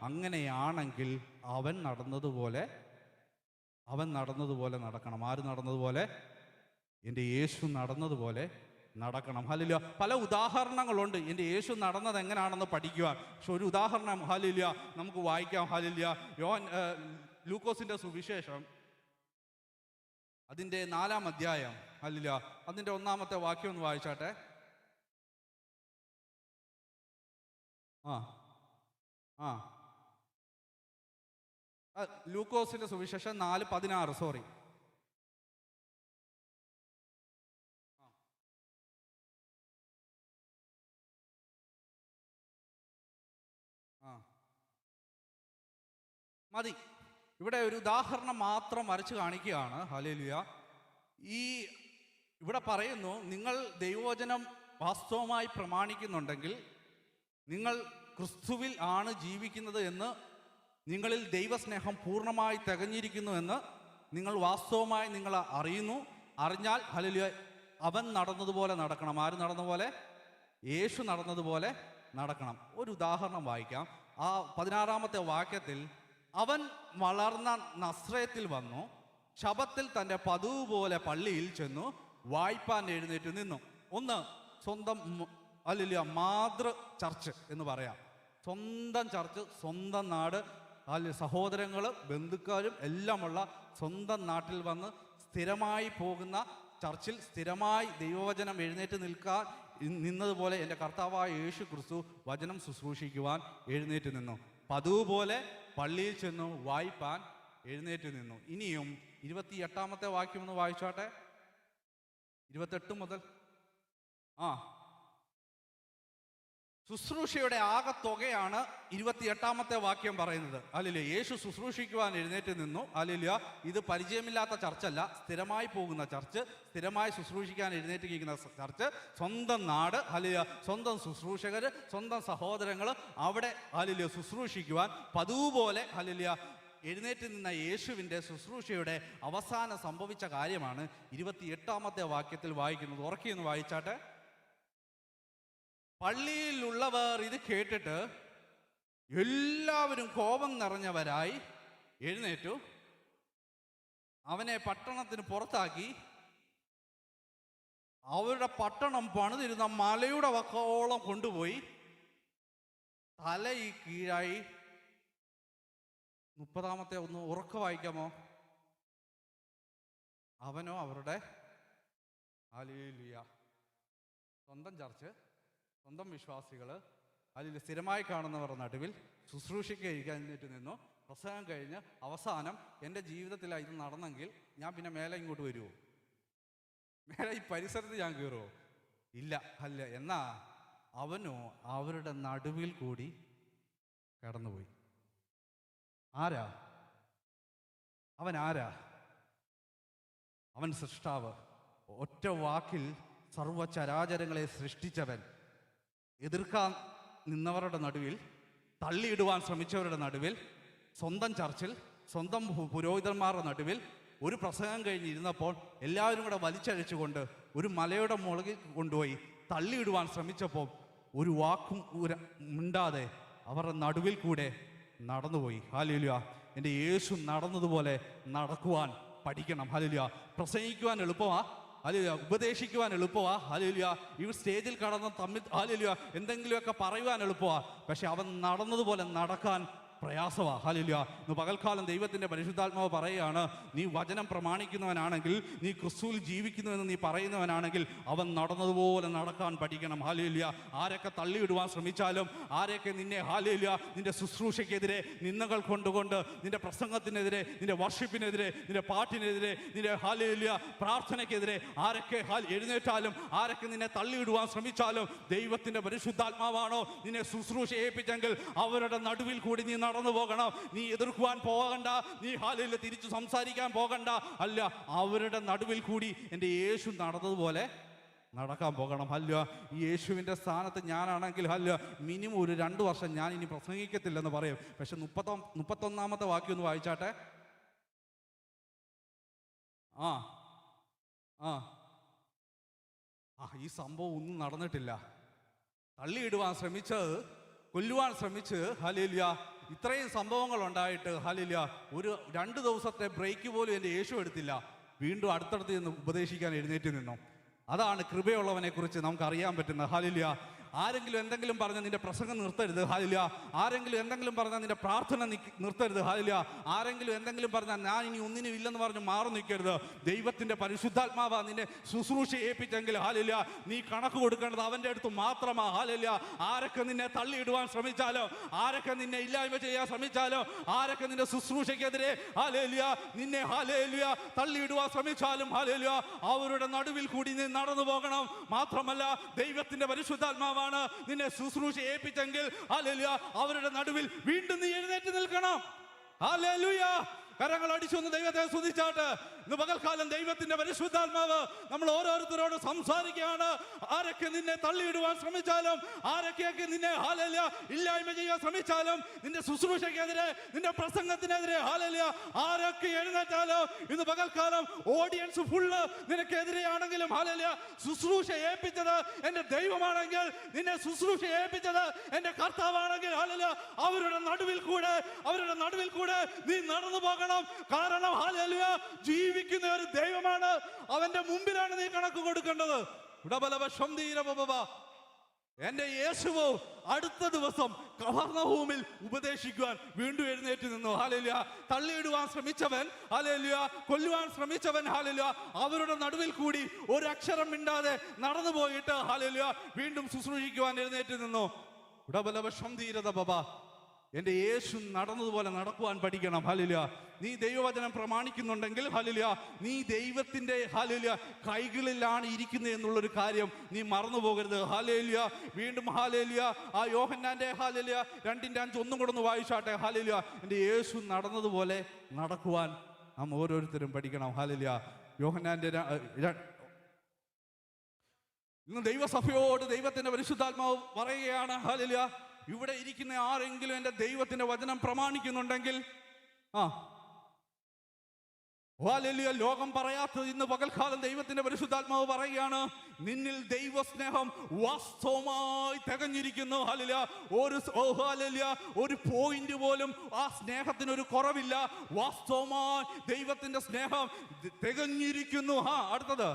അങ്ങനെയാണെങ്കിൽ അവൻ നടന്നതുപോലെ നടക്കണം. ആര് നടന്നതുപോലെ? എൻ്റെ യേശു നടന്നതുപോലെ നടക്കണം. ഹല്ലേലൂയ. പല ഉദാഹരണങ്ങളുണ്ട് എൻ്റെ യേശു നടന്നത് എങ്ങനെയാണെന്ന് പഠിക്കുവാൻ. പക്ഷെ ഒരു ഉദാഹരണം ഹല്ലേലൂയ നമുക്ക് വായിക്കാം. ഹല്ലേലൂയ. ലൂക്കോസിൻ്റെ സുവിശേഷം അതിൻ്റെ 4-ാം അധ്യായം ഹല്ലേലൂയ അതിൻ്റെ 1-ാമത്തെ വാക്യം ഒന്ന് വായിച്ചാട്ടെ. ആ ലൂക്കോസിന്റെ സുവിശേഷം 4:16. സോറി. മതി. ഇവിടെ ഒരു ഉദാഹരണം മാത്രം വരച്ച് കാണിക്കുകയാണ്. ഹല്ലേലൂയ. ഈ ഇവിടെ പറയുന്നു, നിങ്ങൾ ദൈവവചനം വാസ്തവമായി പ്രമാണിക്കുന്നുണ്ടെങ്കിൽ, നിങ്ങൾ ക്രിസ്തുവിൽ ആണ് ജീവിക്കുന്നത് എന്ന്, നിങ്ങളിൽ ദൈവസ്നേഹം പൂർണ്ണമായി തികഞ്ഞിരിക്കുന്നു എന്ന് നിങ്ങൾ വാസ്തവമായി നിങ്ങൾ അറിയുന്നു. അറിഞ്ഞാൽ ഹല്ലേലൂയ അവൻ നടന്നതുപോലെ നടക്കണം. ആര് നടന്നതുപോലെ? യേശു നടന്നതുപോലെ നടക്കണം. ഒരു ഉദാഹരണം വായിക്കാം. ആ 16-ാമത്തെ വാക്യത്തിൽ, അവൻ വളർന്ന നസ്രയത്തിൽ വന്നു, ശബത്തിൽ തൻ്റെ പതിവ് പോലെ പള്ളിയിൽ ചെന്നു വായ്പാൻ എഴുന്നേറ്റ് നിന്നു. ഒന്ന്, സ്വന്തം ഹല്ലേലൂയ മാതൃ ചർച്ച് എന്ന് പറയാം. സ്വന്തം ചർച്ച്, സ്വന്തം നാട്, സഹോദരങ്ങൾ, ബന്ധുക്കാരും എല്ലാമുള്ള സ്വന്തം നാട്ടിൽ വന്ന് സ്ഥിരമായി പോകുന്ന ചർച്ചിൽ സ്ഥിരമായി ദൈവവചനം എഴുന്നേറ്റ് നിന്നതുപോലെ എൻ്റെ കർത്താവായ യേശു ക്രിസ്തു വചനം ശുശ്രൂഷിക്കുവാൻ എഴുന്നേറ്റ് നിന്നു. പതിവ് പോലെ പള്ളിയിൽ ചെന്നു വായ്പാൻ എഴുന്നേറ്റ് നിന്നു. ഇനിയും 28-ാമത്തെ വാക്യം ഒന്ന് വായിച്ചോട്ടെ. 28 മുതൽ. ശുശ്രൂഷയുടെ ആകത്തുകയാണ് 28-ാമത്തെ വാക്യം പറയുന്നത്. ഹല്ലേലൂയ. യേശു ശുശ്രൂഷിക്കുവാൻ എഴുന്നേറ്റ് നിന്നു. ഹല്ലേലൂയ. ഇത് പരിചയമില്ലാത്ത ചർച്ചല്ല, സ്ഥിരമായി പോകുന്ന ചർച്ച്, സ്ഥിരമായി ശുശ്രൂഷിക്കാൻ എഴുന്നേറ്റിരിക്കുന്ന ചർച്ച്, സ്വന്തം നാട്, ഹല്ലേലൂയ, സ്വന്തം ശുശ്രൂഷകർ, സ്വന്തം സഹോദരങ്ങൾ, അവിടെ ഹല്ലേലൂയ ശുശ്രൂഷിക്കുവാൻ പതിവ് പോലെ ഹല്ലേലൂയ എഴുന്നേറ്റ് നിന്ന യേശുവിൻ്റെ ശുശ്രൂഷയുടെ അവസാനം സംഭവിച്ച കാര്യമാണ് 28-ാമത്തെ വാക്യത്തിൽ വായിക്കുന്നത്. ഉറക്കിയൊന്ന് വായിച്ചാട്ടെ. പള്ളിയിലുള്ളവർ ഇത് കേട്ടിട്ട് എല്ലാവരും കോപം നിറഞ്ഞവരായി എഴുന്നേറ്റു അവനെ പട്ടണത്തിന് പുറത്താക്കി അവരുടെ പട്ടണം പണിതിരുന്ന മലയുടെ വക്കോളം കൊണ്ടുപോയി തല കീഴായി. 30-ാമത്തെ ഒന്ന് ഉറക്കെ വായിക്കാമോ? അവനോ അവരുടെ ഹല്ലേലൂയ സ്വന്തം ചർച്ച്, സ്വന്തം വിശ്വാസികൾ, അതിൽ സ്ഥിരമായി കാണുന്നവർ നടുവിൽ ശുശ്രൂഷയ്ക്ക് എഴുന്നേറ്റ് നിന്നു. പ്രസംഗം കഴിഞ്ഞ് അവസാനം എൻ്റെ ജീവിതത്തിലാണ് ഇത് നടന്നെങ്കിൽ ഞാൻ പിന്നെ മേലെ ഇങ്ങോട്ട് വരുമോ? മേലെ ഈ പരിസരത്ത് ഞാൻ കയറുമോ? ഇല്ല. അല്ല. എന്നാ അവനോ അവരുടെ നടുവിൽ കൂടി കടന്നുപോയി. ആരാ അവൻ? ആരാ അവൻ? സൃഷ്ടാവ്. ഒറ്റ വാക്കിൽ സർവചരാചരങ്ങളെ സൃഷ്ടിച്ചവൻ. എതിർക്കാൻ നിന്നവരുടെ നടുവിൽ, തള്ളിയിടുവാൻ ശ്രമിച്ചവരുടെ നടുവിൽ, സ്വന്തം ചർച്ചിൽ, സ്വന്തം പുരോഹിതന്മാരുടെ നടുവിൽ ഒരു പ്രസംഗം കഴിഞ്ഞിരുന്നപ്പോൾ എല്ലാവരും കൂടെ വലിച്ചഴിച്ചുകൊണ്ട് ഒരു മലയുടെ മുകളിൽ കൊണ്ടുപോയി തള്ളിയിടുവാൻ ശ്രമിച്ചപ്പോൾ ഒരു വാക്കും മിണ്ടാതെ അവരുടെ നടുവിൽ കൂടെ നടന്നുപോയി. ഹല്ലേലൂയ. എൻ്റെ യേശു നടന്നതുപോലെ നടക്കുവാൻ പഠിക്കണം. ഹല്ലേലൂയ. പ്രസംഗിക്കുവാൻ എളുപ്പമാ, ഹല്ലേലൂയ. ഉപദേശിക്കുവാൻ എളുപ്പമാ, ഹല്ലേലൂയ. ഈ സ്റ്റേജിൽ കടന്ന് തമ്മിൽ ഹല്ലേലൂയ എന്തെങ്കിലുമൊക്കെ പറയുവാൻ എളുപ്പമാ. പക്ഷെ അവൻ നടന്നതുപോലെ നടക്കാൻ പ്രയാസമാ. ഹല്ലേലൂയ. ഇന്ന് പകൽക്കാലം ദൈവത്തിൻ്റെ പരിശുദ്ധാത്മാവ് പറയുകയാണ്, നീ വചനം പ്രമാണിക്കുന്നവനാണെങ്കിൽ, നീ ക്രിസ്തുവിൽ ജീവിക്കുന്നുവെന്ന് നീ പറയുന്നവനാണെങ്കിൽ അവൻ നടന്നതുപോലെ നടക്കാൻ പഠിക്കണം. ഹല്ലേലൂയ. ആരൊക്കെ തള്ളിയിടുവാൻ ശ്രമിച്ചാലും, ആരൊക്കെ നിന്നെ ഹല്ലേലൂയ നിന്റെ ശുശ്രൂഷയ്ക്കെതിരെ നിന്ദകൾ കൊണ്ടുകൊണ്ട്, നിന്റെ പ്രസംഗത്തിനെതിരെ, നിന്റെ വർഷിപ്പിനെതിരെ, നിന്റെ പാട്ടിനെതിരെ, നിന്റെ ഹല്ലേലൂയ പ്രാർത്ഥനയ്ക്കെതിരെ ആരൊക്കെ എഴുന്നേറ്റാലും, ആരൊക്കെ നിന്നെ തള്ളിയിടുവാൻ ശ്രമിച്ചാലും, ദൈവത്തിൻ്റെ പരിശുദ്ധാത്മാവാണോ നിന്നെ ശുശ്രൂഷ ഏൽപ്പിച്ചെങ്കിൽ അവരുടെ നടുവിൽ കൂടി നീ നടന്നു പോകണം. നീ എതിർക്കുവാൻ പോകണ്ട, നീ ഹല്ലേലൂയ തിരിച്ചു സംസാരിക്കാൻ പോകണ്ട. അല്ല, അവരുടെ നടുവിൽ കൂടി എൻ്റെ യേശു നടന്നതുപോലെ നടക്കാൻ പോകണം. ഹല്ലേലൂയ. ഈ യേശുവിൻ്റെ സ്ഥാനത്ത് ഞാനാണെങ്കിൽ ഹല്ലേലൂയ മിനിമം ഒരു 2 വർഷം ഞാൻ ഇനി പ്രസംഗിക്കത്തില്ലെന്ന് പറയും. പക്ഷെ 31-ാമത്തെ വാക്യം ഒന്ന് വായിച്ചാട്ടെ. ഈ സംഭവം ഒന്നും നടന്നിട്ടില്ല. തള്ളിയിടുവാൻ ശ്രമിച്ചത്, കൊല്ലുവാൻ ശ്രമിച്ച് ഹല്ലേലൂയ ഇത്രയും സംഭവങ്ങൾ ഉണ്ടായിട്ട് ഹല്ലേലൂയ ഒരു 2 ദിവസത്തെ ബ്രേക്ക് പോലും എൻ്റെ യേശു എടുത്തില്ല. വീണ്ടും അടുത്തടുത്ത് നിന്ന് ഉപദേശിക്കാൻ എഴുന്നേറ്റ് നിന്നു. അതാണ് കൃപയുള്ളവനെ കുറിച്ച് നമുക്ക് അറിയാൻ പറ്റുന്നത്. ഹല്ലേലൂയ. ആരെങ്കിലും എന്തെങ്കിലും പറഞ്ഞാൽ നിന്റെ പ്രസംഗം നിർത്തരുത്. ഹല്ലേലൂയ. ആരെങ്കിലും എന്തെങ്കിലും പറഞ്ഞാൽ നിന്റെ പ്രാർത്ഥന നിർത്തരുത്. ഹല്ലേലൂയ. ആരെങ്കിലും എന്തെങ്കിലും പറഞ്ഞാൽ ഞാൻ ഇനി ഒന്നിനും ഇല്ലെന്ന് പറഞ്ഞ് മാറി നിൽക്കരുത്. ദൈവത്തിന്റെ പരിശുദ്ധാത്മാവ് നിന്നെ ശുശ്രൂഷ ഏൽപ്പിച്ചെങ്കിൽ ഹല്ലേലൂയ നീ കണക്ക് കൊടുക്കേണ്ടത് അവന്റെ അടുത്ത് മാത്രമാ. ഹല്ലേലൂയ. ആരൊക്കെ നിന്നെ തള്ളിയിടുവാൻ ശ്രമിച്ചാലോ, ആരൊക്കെ നിന്നെ ഇല്ലായ്മ ചെയ്യാൻ ശ്രമിച്ചാലോ, ആരൊക്കെ നിന്റെ ശുശ്രൂഷയ്ക്കെതിരെ ഹല്ലേലൂയ നിന്നെ ഹല്ലേലൂയ തള്ളിയിടുവാൻ ശ്രമിച്ചാലും ഹല്ലേലൂയ അവരുടെ നടുവിൽ കൂടി നീ നടന്നു പോകണം. മാത്രമല്ല ദൈവത്തിന്റെ പരിശുദ്ധാത്മാവാണ് നിന്നെ ശുശ്രൂഷ ഏൽപ്പിച്ചെങ്കിൽ ഹല്ലേലൂയ അവരുടെ നടുവിൽ വീണ്ടും നീ എഴുന്നേറ്റ് നിൽക്കണം. ഹല്ലേലൂയ. കരങ്ങൾ അടിച്ചൊന്ന് ദൈവത്തെ സ്തുതിച്ചാട്ട്. ഇന്ന് പകൽക്കാലം ദൈവത്തിന്റെ പരിശുദ്ധാത്മാവ് നമ്മൾ ഓരോരുത്തരോട് സംസാരിക്കുകയാണ്. ആരൊക്കെ നിന്നെ തള്ളിയിടുവാൻ ശ്രമിച്ചാലും, ആരൊക്കെയൊക്കെ നിന്നെ ഹല്ലേലൂയ ഇല്ലായ്മ ചെയ്യാൻ ശ്രമിച്ചാലും, നിന്റെ ശുശ്രൂഷയ്ക്കെതിരെ, നിന്റെ പ്രസംഗത്തിനെതിരെ ഹല്ലേലൂയ ആരൊക്കെ എഴുന്നേറ്റാലും, ഇന്ന് പകൽക്കാലം ഓഡിയൻസ് ഫുള്ള് നിനക്കെതിരെയാണെങ്കിലും ഹല്ലേലൂയ ശുശ്രൂഷ ഏൽപ്പിച്ചത് എന്റെ ദൈവമാണെങ്കിൽ, നിന്നെ ശുശ്രൂഷ ഏൽപ്പിച്ചത് എന്റെ കർത്താവാണെങ്കിൽ ഹല്ലേലൂയ അവരുടെ നടുവിൽ കൂടെ നീ നടന്നു പോകണം. കാരണം ഹല്ലേലൂയ ജീവിക്കുന്ന ഒരു ദൈവമാണ്. അവന്റെ മുമ്പിലാണ് നീ കണക്ക് കൊടുക്കേണ്ടത്. എന്റെ യേശുവോ അടുത്ത ദിവസം കഫർന്നഹൂമിൽ ഉപദേശിക്കുവാൻ വീണ്ടും എഴുന്നേറ്റ് നിന്നു. ഹല്ലേലൂയ. തള്ളിയിടുവാൻ ശ്രമിച്ചവൻ, ഹല്ലേലൂയ കൊല്ലുവാൻ ശ്രമിച്ചവൻ, ഹല്ലേലൂയ അവരുടെ നടുവിൽ കൂടി ഒരു അക്ഷരം മിണ്ടാതെ നടന്നു പോയിട്ട് ഹല്ലേലൂയ വീണ്ടും ശുശ്രൂഷിക്കുവാൻ എഴുന്നേറ്റ് നിന്നു. എന്റെ യേശു നടന്നതുപോലെ നടക്കുവാൻ പഠിക്കണം. ഹല്ലേലൂയ. നീ ദൈവവചനം പ്രമാണിക്കുന്നുണ്ടെങ്കിൽ ഹല്ലേലൂയ നീ ദൈവത്തിന്റെ ഹല്ലേലൂയ കൈകളിലാണ് ഇരിക്കുന്നത് എന്നുള്ളൊരു കാര്യം നീ മറന്നു പോകരുത്. ഹല്ലേലൂയ. വീണ്ടും ഹല്ലേലൂയ ആ യോഹന്നാന്റെ ഹല്ലേലൂയ 2:5 ഒന്നും കൂടെ ഒന്ന് വായിച്ചാട്ടെ. ഹല്ലേലൂയ എന്റെ യേശു നടന്നതുപോലെ നടക്കുവാൻ നാം ഓരോരുത്തരും പഠിക്കണം. ഹല്ലേലൂയ. യോഹന്നാന്റെ ഇന്ന് ദൈവസഭയോട് ദൈവത്തിന്റെ പരിശുദ്ധാത്മാവ് പറയുകയാണ്. ഹല്ലേലൂയ ഇവിടെ ഇരിക്കുന്ന ആരെങ്കിലും എൻ്റെ ദൈവത്തിന്റെ വചനം പ്രമാണിക്കുന്നുണ്ടെങ്കിൽ ഹല്ലേലൂയ ലോകം പറയാത്തത് ഇന്ന് പകൽക്കാലം ദൈവത്തിന്റെ പരിശുദ്ധാത്മാവ് പറയുകയാണ്. നിന്നിൽ ദൈവസ്നേഹം വാസ്തവമായി തികഞ്ഞിരിക്കുന്നു. ഹല്ലേലൂയ ഹല്ലേലൂയ ഒരു പോയിന്റ് പോലും ആ സ്നേഹത്തിനൊരു കുറവില്ല. വാസ്തവമായി ദൈവത്തിന്റെ സ്നേഹം തികഞ്ഞിരിക്കുന്നു. അടുത്തത്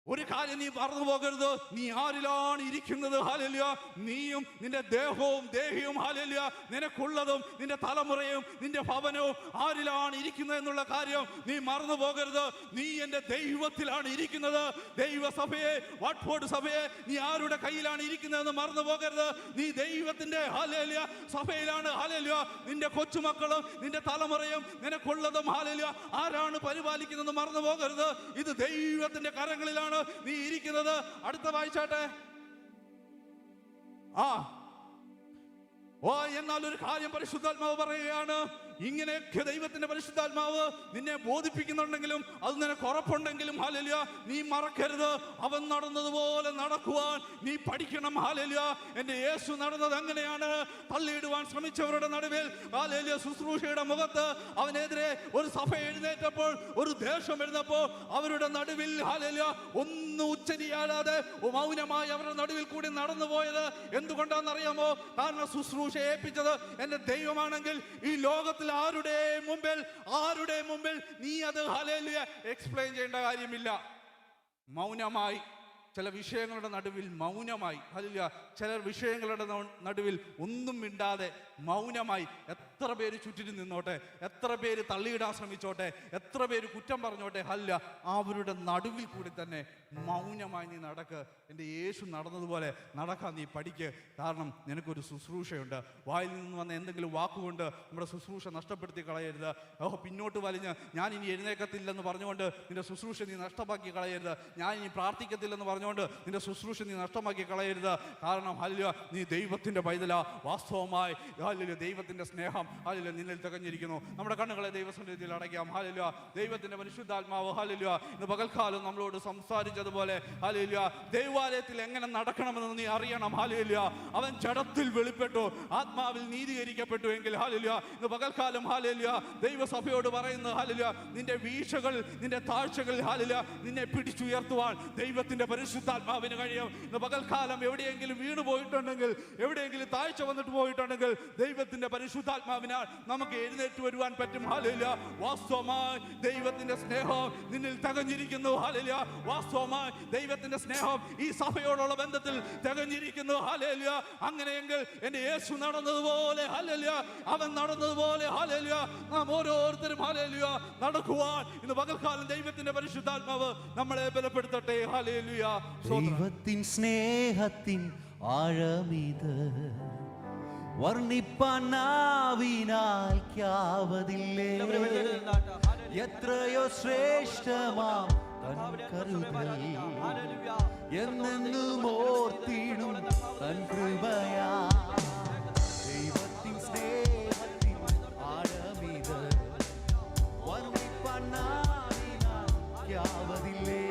ഒരു കാര്യം നീ മറന്നു പോകരുത്. നീ ആരിലാണ് ഇരിക്കുന്നത്? ഹല്ലേലൂയ നീയും നിന്റെ ദേഹവും ദേഹിയും ഹല്ലേലൂയ നിനക്കുള്ളതും നിന്റെ തലമുറയും നിന്റെ ഭവനവും ആരിലാണ് ഇരിക്കുന്നത് എന്നുള്ള കാര്യം നീ മറന്നു പോകരുത്. നീ എൻ്റെ ദൈവത്തിലാണ് ഇരിക്കുന്നത്. ദൈവസഭയെ, വാട്ട്ഫോർഡ് സഭയെ നീ ആരുടെ കയ്യിലാണ് ഇരിക്കുന്നതെന്ന് മറന്നു പോകരുത്. നീ ദൈവത്തിന്റെ ഹല്ലേലൂയ സഭയിലാണ്. ഹല്ലേലൂയ നിന്റെ കൊച്ചുമക്കളും നിന്റെ തലമുറയും നിനക്കുള്ളതും ഹല്ലേലൂയ ആരാണ് പരിപാലിക്കുന്നതെന്ന് മറന്നു പോകരുത്. ഇത് ദൈവത്തിന്റെ കരങ്ങളിലാണ് നീ ഇരിക്കുന്നത്. അടുത്ത വായിച്ചാട്ടെ. എന്നാൽ ഒരു കാര്യം പരിശുദ്ധാത്മാവ് പറയുകയാണ്. ഇങ്ങനെയൊക്കെ ദൈവത്തിന്റെ പരിശുദ്ധാത്മാവ് നിന്നെ ബോധിപ്പിക്കുന്നുണ്ടെങ്കിലും അത് നിനക്ക് ഉറപ്പുണ്ടെങ്കിലും ഹല്ലേലൂയ നീ മറക്കരുത്. അവൻ നടന്നതുപോലെ നടക്കുവാൻ നീ പഠിക്കണം. ഹല്ലേലൂയ എന്റെ യേശു നടന്നത് എങ്ങനെയാണ്? തള്ളിയിടുവാൻ ശ്രമിച്ചവരുടെ നടുവിൽ ഹല്ലേലൂയ ശുശ്രൂഷയുടെ മുഖത്ത് അവനെതിരെ ഒരു സഭ എഴുന്നേറ്റപ്പോൾ, ഒരു ദേശം എഴുന്നപ്പോൾ അവരുടെ നടുവിൽ ഹല്ലേലൂയ ഒന്നും ഉച്ചരിയാതെ മൗനമായി അവരുടെ നടുവിൽ കൂടി നടന്നു പോയത് എന്തുകൊണ്ടാണെന്നറിയാമോ? കാരണം ശുശ്രൂഷ ഏൽപ്പിച്ചത് എന്റെ ദൈവമാണെങ്കിൽ ഈ ലോകത്തിൽ ആരുടെ മുമ്പിൽ നീ അത് ഹല്ലേലൂയ എക്സ്പ്ലെയിൻ ചെയ്യേണ്ട കാര്യമില്ല. മൗനമായി ചില വിഷയങ്ങളുടെ നടുവിൽ മൗനമായി ഹല്ലേലൂയ ചില വിഷയങ്ങളുടെ നടുവിൽ ഒന്നും മിണ്ടാതെ മൗനമായി എത്ര പേര് ചുറ്റിനും നിന്നോട്ടെ, എത്ര പേര് തള്ളിയിടാൻ ശ്രമിച്ചോട്ടെ, എത്ര പേര് കുറ്റം പറഞ്ഞോട്ടെ, ഹല്ലേലൂയ അവരുടെ നടുവിൽ കൂടി തന്നെ മൗനമായി നീ നടക്ക്. എൻ്റെ യേശു നടന്നതുപോലെ നടക്കാൻ നീ പഠിക്ക്. കാരണം നിനക്കൊരു ശുശ്രൂഷയുണ്ട്. വായിൽ നിന്ന് വന്ന എന്തെങ്കിലും വാക്കുകൊണ്ട് നമ്മുടെ ശുശ്രൂഷ നഷ്ടപ്പെടുത്തി കളയരുത്. പിന്നോട്ട് വലിഞ്ഞ് ഞാൻ ഇനി എഴുന്നേക്കത്തില്ലെന്ന് പറഞ്ഞുകൊണ്ട് നിന്റെ ശുശ്രൂഷ നീ നഷ്ടമാക്കി കളയരുത്. ഞാൻ ഇനി പ്രാർത്ഥിക്കത്തില്ലെന്ന് പറഞ്ഞുകൊണ്ട് നിന്റെ ശുശ്രൂഷ നീ നഷ്ടമാക്കി കളയരുത്. കാരണം ഹല്ലേലൂയ നീ ദൈവത്തിന്റെ പൈതലാ. വാസ്തവമായി ഹല്ലേലൂയ ദൈവത്തിന്റെ സ്നേഹം ഹല്ലേലൂയ നിന്നിൽ തികഞ്ഞിരിക്കുന്നു. നമ്മുടെ കണ്ണുകളെ ദൈവസന്നിധിയിൽ അടയ്ക്കാം. ഹല്ലേലൂയ ദൈവത്തിന്റെ പരിശുദ്ധാത്മാവ് ഹല്ലേലൂയ ഇന്ന് പകൽക്കാലം നമ്മളോട് സംസാരിച്ചതുപോലെ ഹല്ലേലൂയ ദൈവാലയത്തിൽ എങ്ങനെ നടക്കണമെന്ന് നീ അറിയണം. ഹല്ലേലൂയ അവൻ ജഡത്തിൽ വെളിപ്പെട്ടു, ആത്മാവിൽ നീതീകരിക്കപ്പെട്ടു എങ്കിൽ ഹല്ലേലൂയ ഇന്ന് പകൽക്കാലം ഹല്ലേലൂയ ദൈവസഭയോട് പറയുന്നത് ഹല്ലേലൂയ നിന്റെ വീഴ്ചകൾ, നിന്റെ താഴ്ചകൾ ഹല്ലേലൂയ നിന്നെ പിടിച്ചുയർത്തുവാൻ ദൈവത്തിന്റെ പരിശുദ്ധാത്മാവിന് കഴിയും. ഇന്ന് പകൽക്കാലം എവിടെയെങ്കിലും വീണു പോയിട്ടുണ്ടെങ്കിൽ, എവിടെയെങ്കിലും താഴ്ച വന്നിട്ട് പോയിട്ടുണ്ടെങ്കിൽ ദൈവത്തിന്റെ പരിശുദ്ധാത്മാവ് പരിശുദ്ധാത്മാവിനാൽ നമുക്ക് എഴുന്നേറ്റ് വരുവാൻ പറ്റും. ഹല്ലേലൂയ. വാസ്തവമായി ദൈവത്തിന്റെ സ്നേഹം നിന്നിൽ തികഞ്ഞിരിക്കുന്നു. ഹല്ലേലൂയ. വാസ്തവമായി ദൈവത്തിന്റെ സ്നേഹം ഈ സഭയോടുള്ള ബന്ധത്തിൽ തികഞ്ഞിരിക്കുന്നു. ഹല്ലേലൂയ. അങ്ങനെയെങ്കിൽ എൻ്റെ യേശു നടന്നതുപോലെ, ഹല്ലേലൂയ, അവൻ നടന്നതുപോലെ, ഹല്ലേലൂയ, നാം ഓരോരുത്തരും, ഹല്ലേലൂയ, നടക്കുവാൻ ഇന്ന് പകൽക്കാലം ദൈവത്തിന്റെ പരിശുദ്ധാത്മാവ് നമ്മളെ ബലപ്പെടുത്തട്ടെ. ഹല്ലേലൂയ. ദൈവത്തിൻ സ്നേഹത്തിൻ ആഴമിത് വർണ്ണിപ്പാൻ നാവിനാൽ ക്യാവതില്ലേ. എത്രയോ ശ്രേഷ്ഠമാം തൻ കരുതൽ എന്നെന്നും ഓർത്തിടും തൻ കൃപയാ. ദൈവത്തിൻ സ്നേഹത്തിൻ ആഴമിത് വർണ്ണിപ്പാൻ നാവിനാൽ ക്യാവതില്ലേ.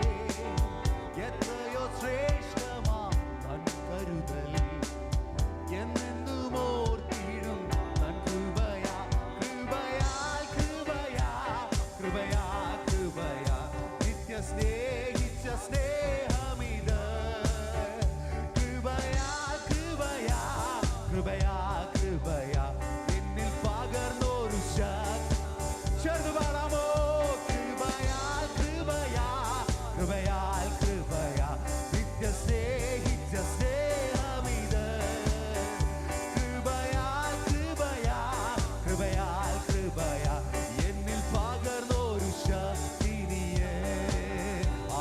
എത്രയോ ശ്രേഷ്ഠമാം തൻ കരുതൽ എന്നെന്നും ഓർത്തിടും തൻ കൃപയാ. കൃപയാൽ കൃപയാ കൃപയാ കൃപയാ നിത്യ സ്നേഹിച്ച സ്നേഹമിത്. കൃപയാ കൃപയാ കൃപയാ കൃപയാ എന്നിൽ പകർന്നൊരു ശക്തി. ചേർന്ന് പാടാമോ? കൃപയാൽ കൃപയാ കൃപയാൽ കൃപയാ നിത്യ സ്നേഹിച്ച സ്നേഹമിത്. കൃപയാൽ കൃപയാ കൃപയാൽ കൃപയാ എന്നിൽ പകർന്നൊരു ശക്തി നീയേ.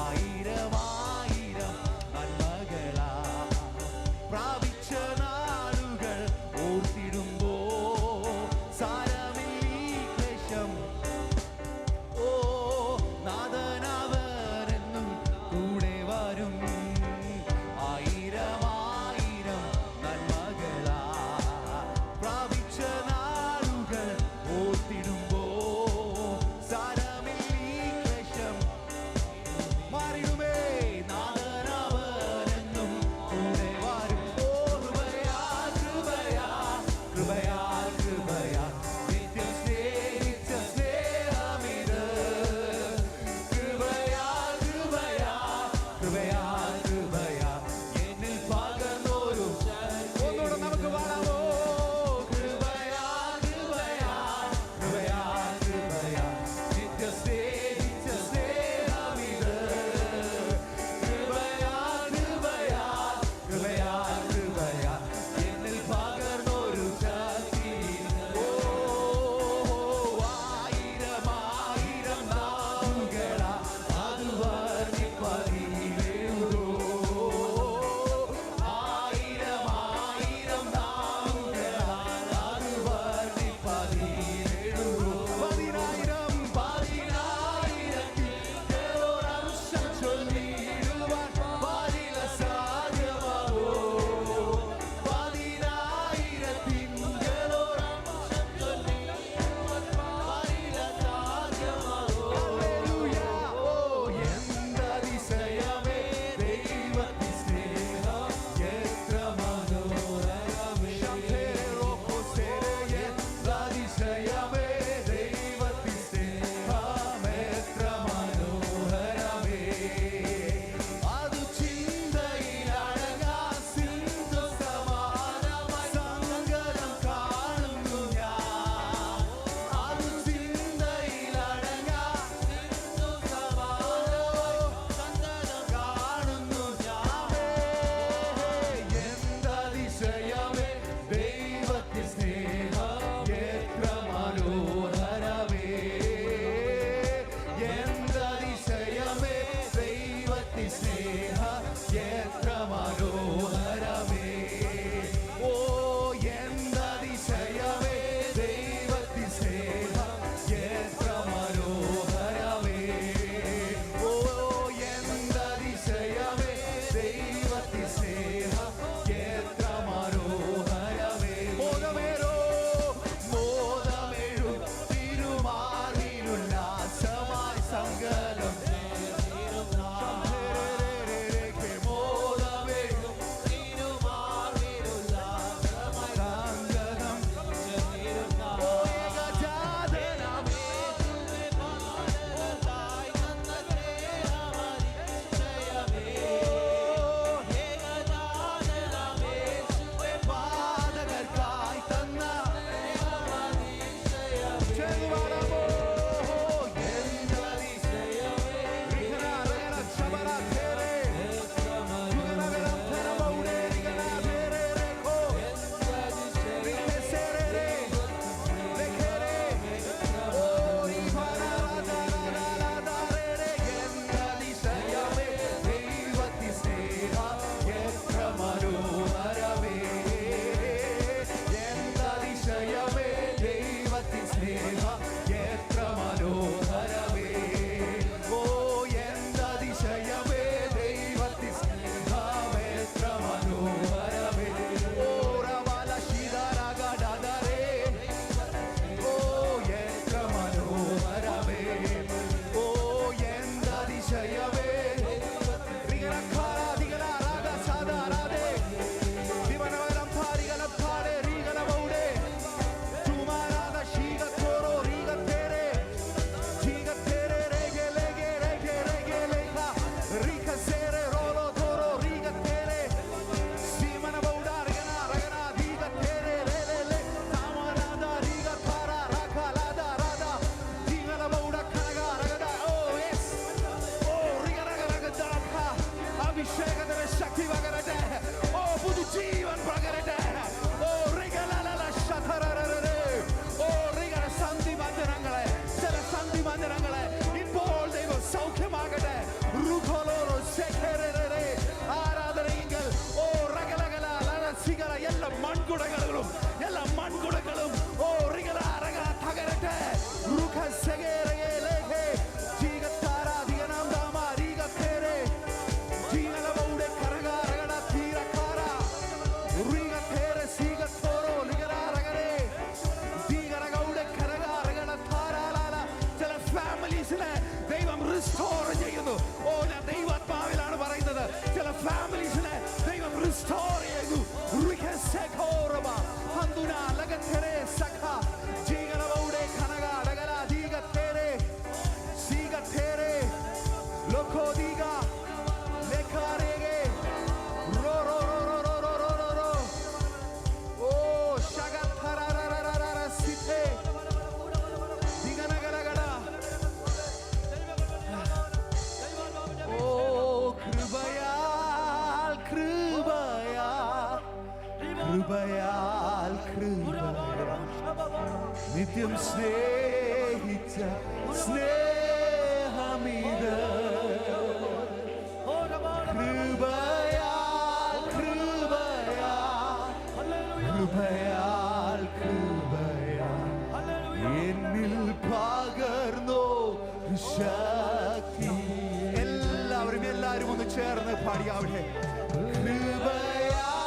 ആയിരം ആയിരം നന്മകളാ പ്രാപിച്ച നാളുകൾ ഓർത്തിടുമ്പോ സാരമില്ല ഈ ക്ലേശം. ഓ നാഥനവരെന്നും കൂടെ വരും. ആയിരം ആയിരം നന്മകളാ പ്രാപിച്ച നാളുകൾ ഓർത്തിടുമ്പോ സാരമില്ല ഈ ക്ലേശം മാറിടുമേ. നാഥനവരെന്നും കൂടെ വരും. ഓ കൃപയാ കൃപയാ കൃപയാ കൃപയാ നിത്യം സ്നേഹിച്ച സ്നേഹമിത്. കൃപയാ കൃപയാ കൃപയാ കൃപയാ എന്നിൽ പകർന്നൊരു ശക്തി. ഒന്നുകൂടെ നമുക്ക് പാടാമോ? കൃപയാ കൃപയാ കൃപയാ കൃപയാ നിത്യ സ്നേഹിച്ച സ്നേഹമിത്. കൃപയാ കൃപയാ കൃപയാ കൃപയാ എന്നിൽ പകർന്നൊരു ശക്തി. ഓ ആയിരം ആയിരം നാവുകളാ അത് വർണ്ണിപ്പതിനെഴുതോ. ആയിരം ആയിരം നാവുകളാ അത് വർണ്ണിപ്പതിനെഴുതോ. പതിനായിരം പതിനായിരത്തിൽ ഓരംശം ചൊല്ലിടുവാൻ പാരില സാധ്യമാവോ. പതിനായിരത്തിൻ ഓരംശം ചൊല്ലിടുവാൻ പാരില സാധ്യമാവോ. ഹല്ലേലൂയ. ഓ എന്തതിശയമേ ദൈവത്തിൻ സ്നേഹം എത്ര മനോഹരമേ. എന്തതിശയമേ ദൈവത്തിൻ സ്നേഹം എത്ര മനോഹരമേ. അത് ചിന്തയിലടങ്ങാ സിന്ധു സമാനമായി സങ്കടം കാണുന്നു ഞാൻ. അത് ചിന്തയിലടങ്ങാ സിന്ധു സമാനമായി സങ്കടം കാണുന്നു ഞാൻ. എന്തതിശയമേ ദൈവത്തിൻ സ്നേഹം എത്ര മനോഹരമേ. സ്നേഹം എത്ര മനോഹരമേ. ഓ എന്തതിശയമേ ദൈവത്തിൻ സ്നേഹം എത്ര മനോഹരമേ. ഓ റവല ശിദരഗദരേ. ഓ എത്ര മനോഹരമേ. ഓ എന്തതിശയമേ. അഭിഷേകത്തിന്റെ ശക്തി പകരട്ടെ. ഓ പുതുജീവൻ പകരട്ടെ. ഓ റിഗലലല ശതരരരേ. ഓ റിഗല സന്ധി ബന്ധനങ്ങളെ, ചില സന്ധി ബന്ധനങ്ങളെ ഇപ്പോൾ ദൈവം സൗഖ്യമാകട്ടെ. റുഖലോറോ ശേഖരരരേ. ആരാധനയെങ്കിൽ ഓ റഗലഗല ലരസിഗല എല്ലാ മൺകുടകളും ഓ റിഗല റഗ തകരട്ടെ. റുഖ സെഗേരയെ ലേഖേ ജീഗത്താര ദിഗനാം ദാമ രീഗത്തേരേ. ജീനലവൗടെ കരഗാരഗട തീരക്കാര രീഗത്തേരെ സീഗത്തോരോ ലിഗരാരഗരേ. ദീഗരഗൗടെ കരഗാരഗട താരാലാല. ചില ഫാമിലീസിനെ ദൈവം റിസ്റ്റോർ ചെയ്യുന്നു. ഓ ഞാൻ ദൈവാത്മാവിലാണ് പറയുന്നത്. ചില ഫാമിലീസിനെ ദൈവം റിസ്റ്റോർ ചെയ്യുന്നു. റിഖസെഖോറബ ഹന്ദുന ലഗത്തേരെ സഖ ജീനലവൗടെ കനഗാരഗല ദീഗത്തേരെ സീഗത്തേരെ ലോകോദിഗ ലേഖാരേഗേ റോ റോ റോ റോ റോ റോ റോ റോ. ഓ ശഗത്തരരരരര സിത്തെ ദിഗനഗരഗട. ഓ കൃപയാൽ കൃപയാൽ കൃപയാൽ കൃപയാൽ നിത്യം സ്നേഹിച്ച സ്നേഹമിത്. കൃപയാൽ കൃപയാൽ കൃപയാൽ കൃപയാൽ എന്നിൽ പകർന്നോ ശക്തി. എല്ലാവരും ഒന്ന് ചേർന്ന് പാടിയാവട്ടെ. കൃപയാൽ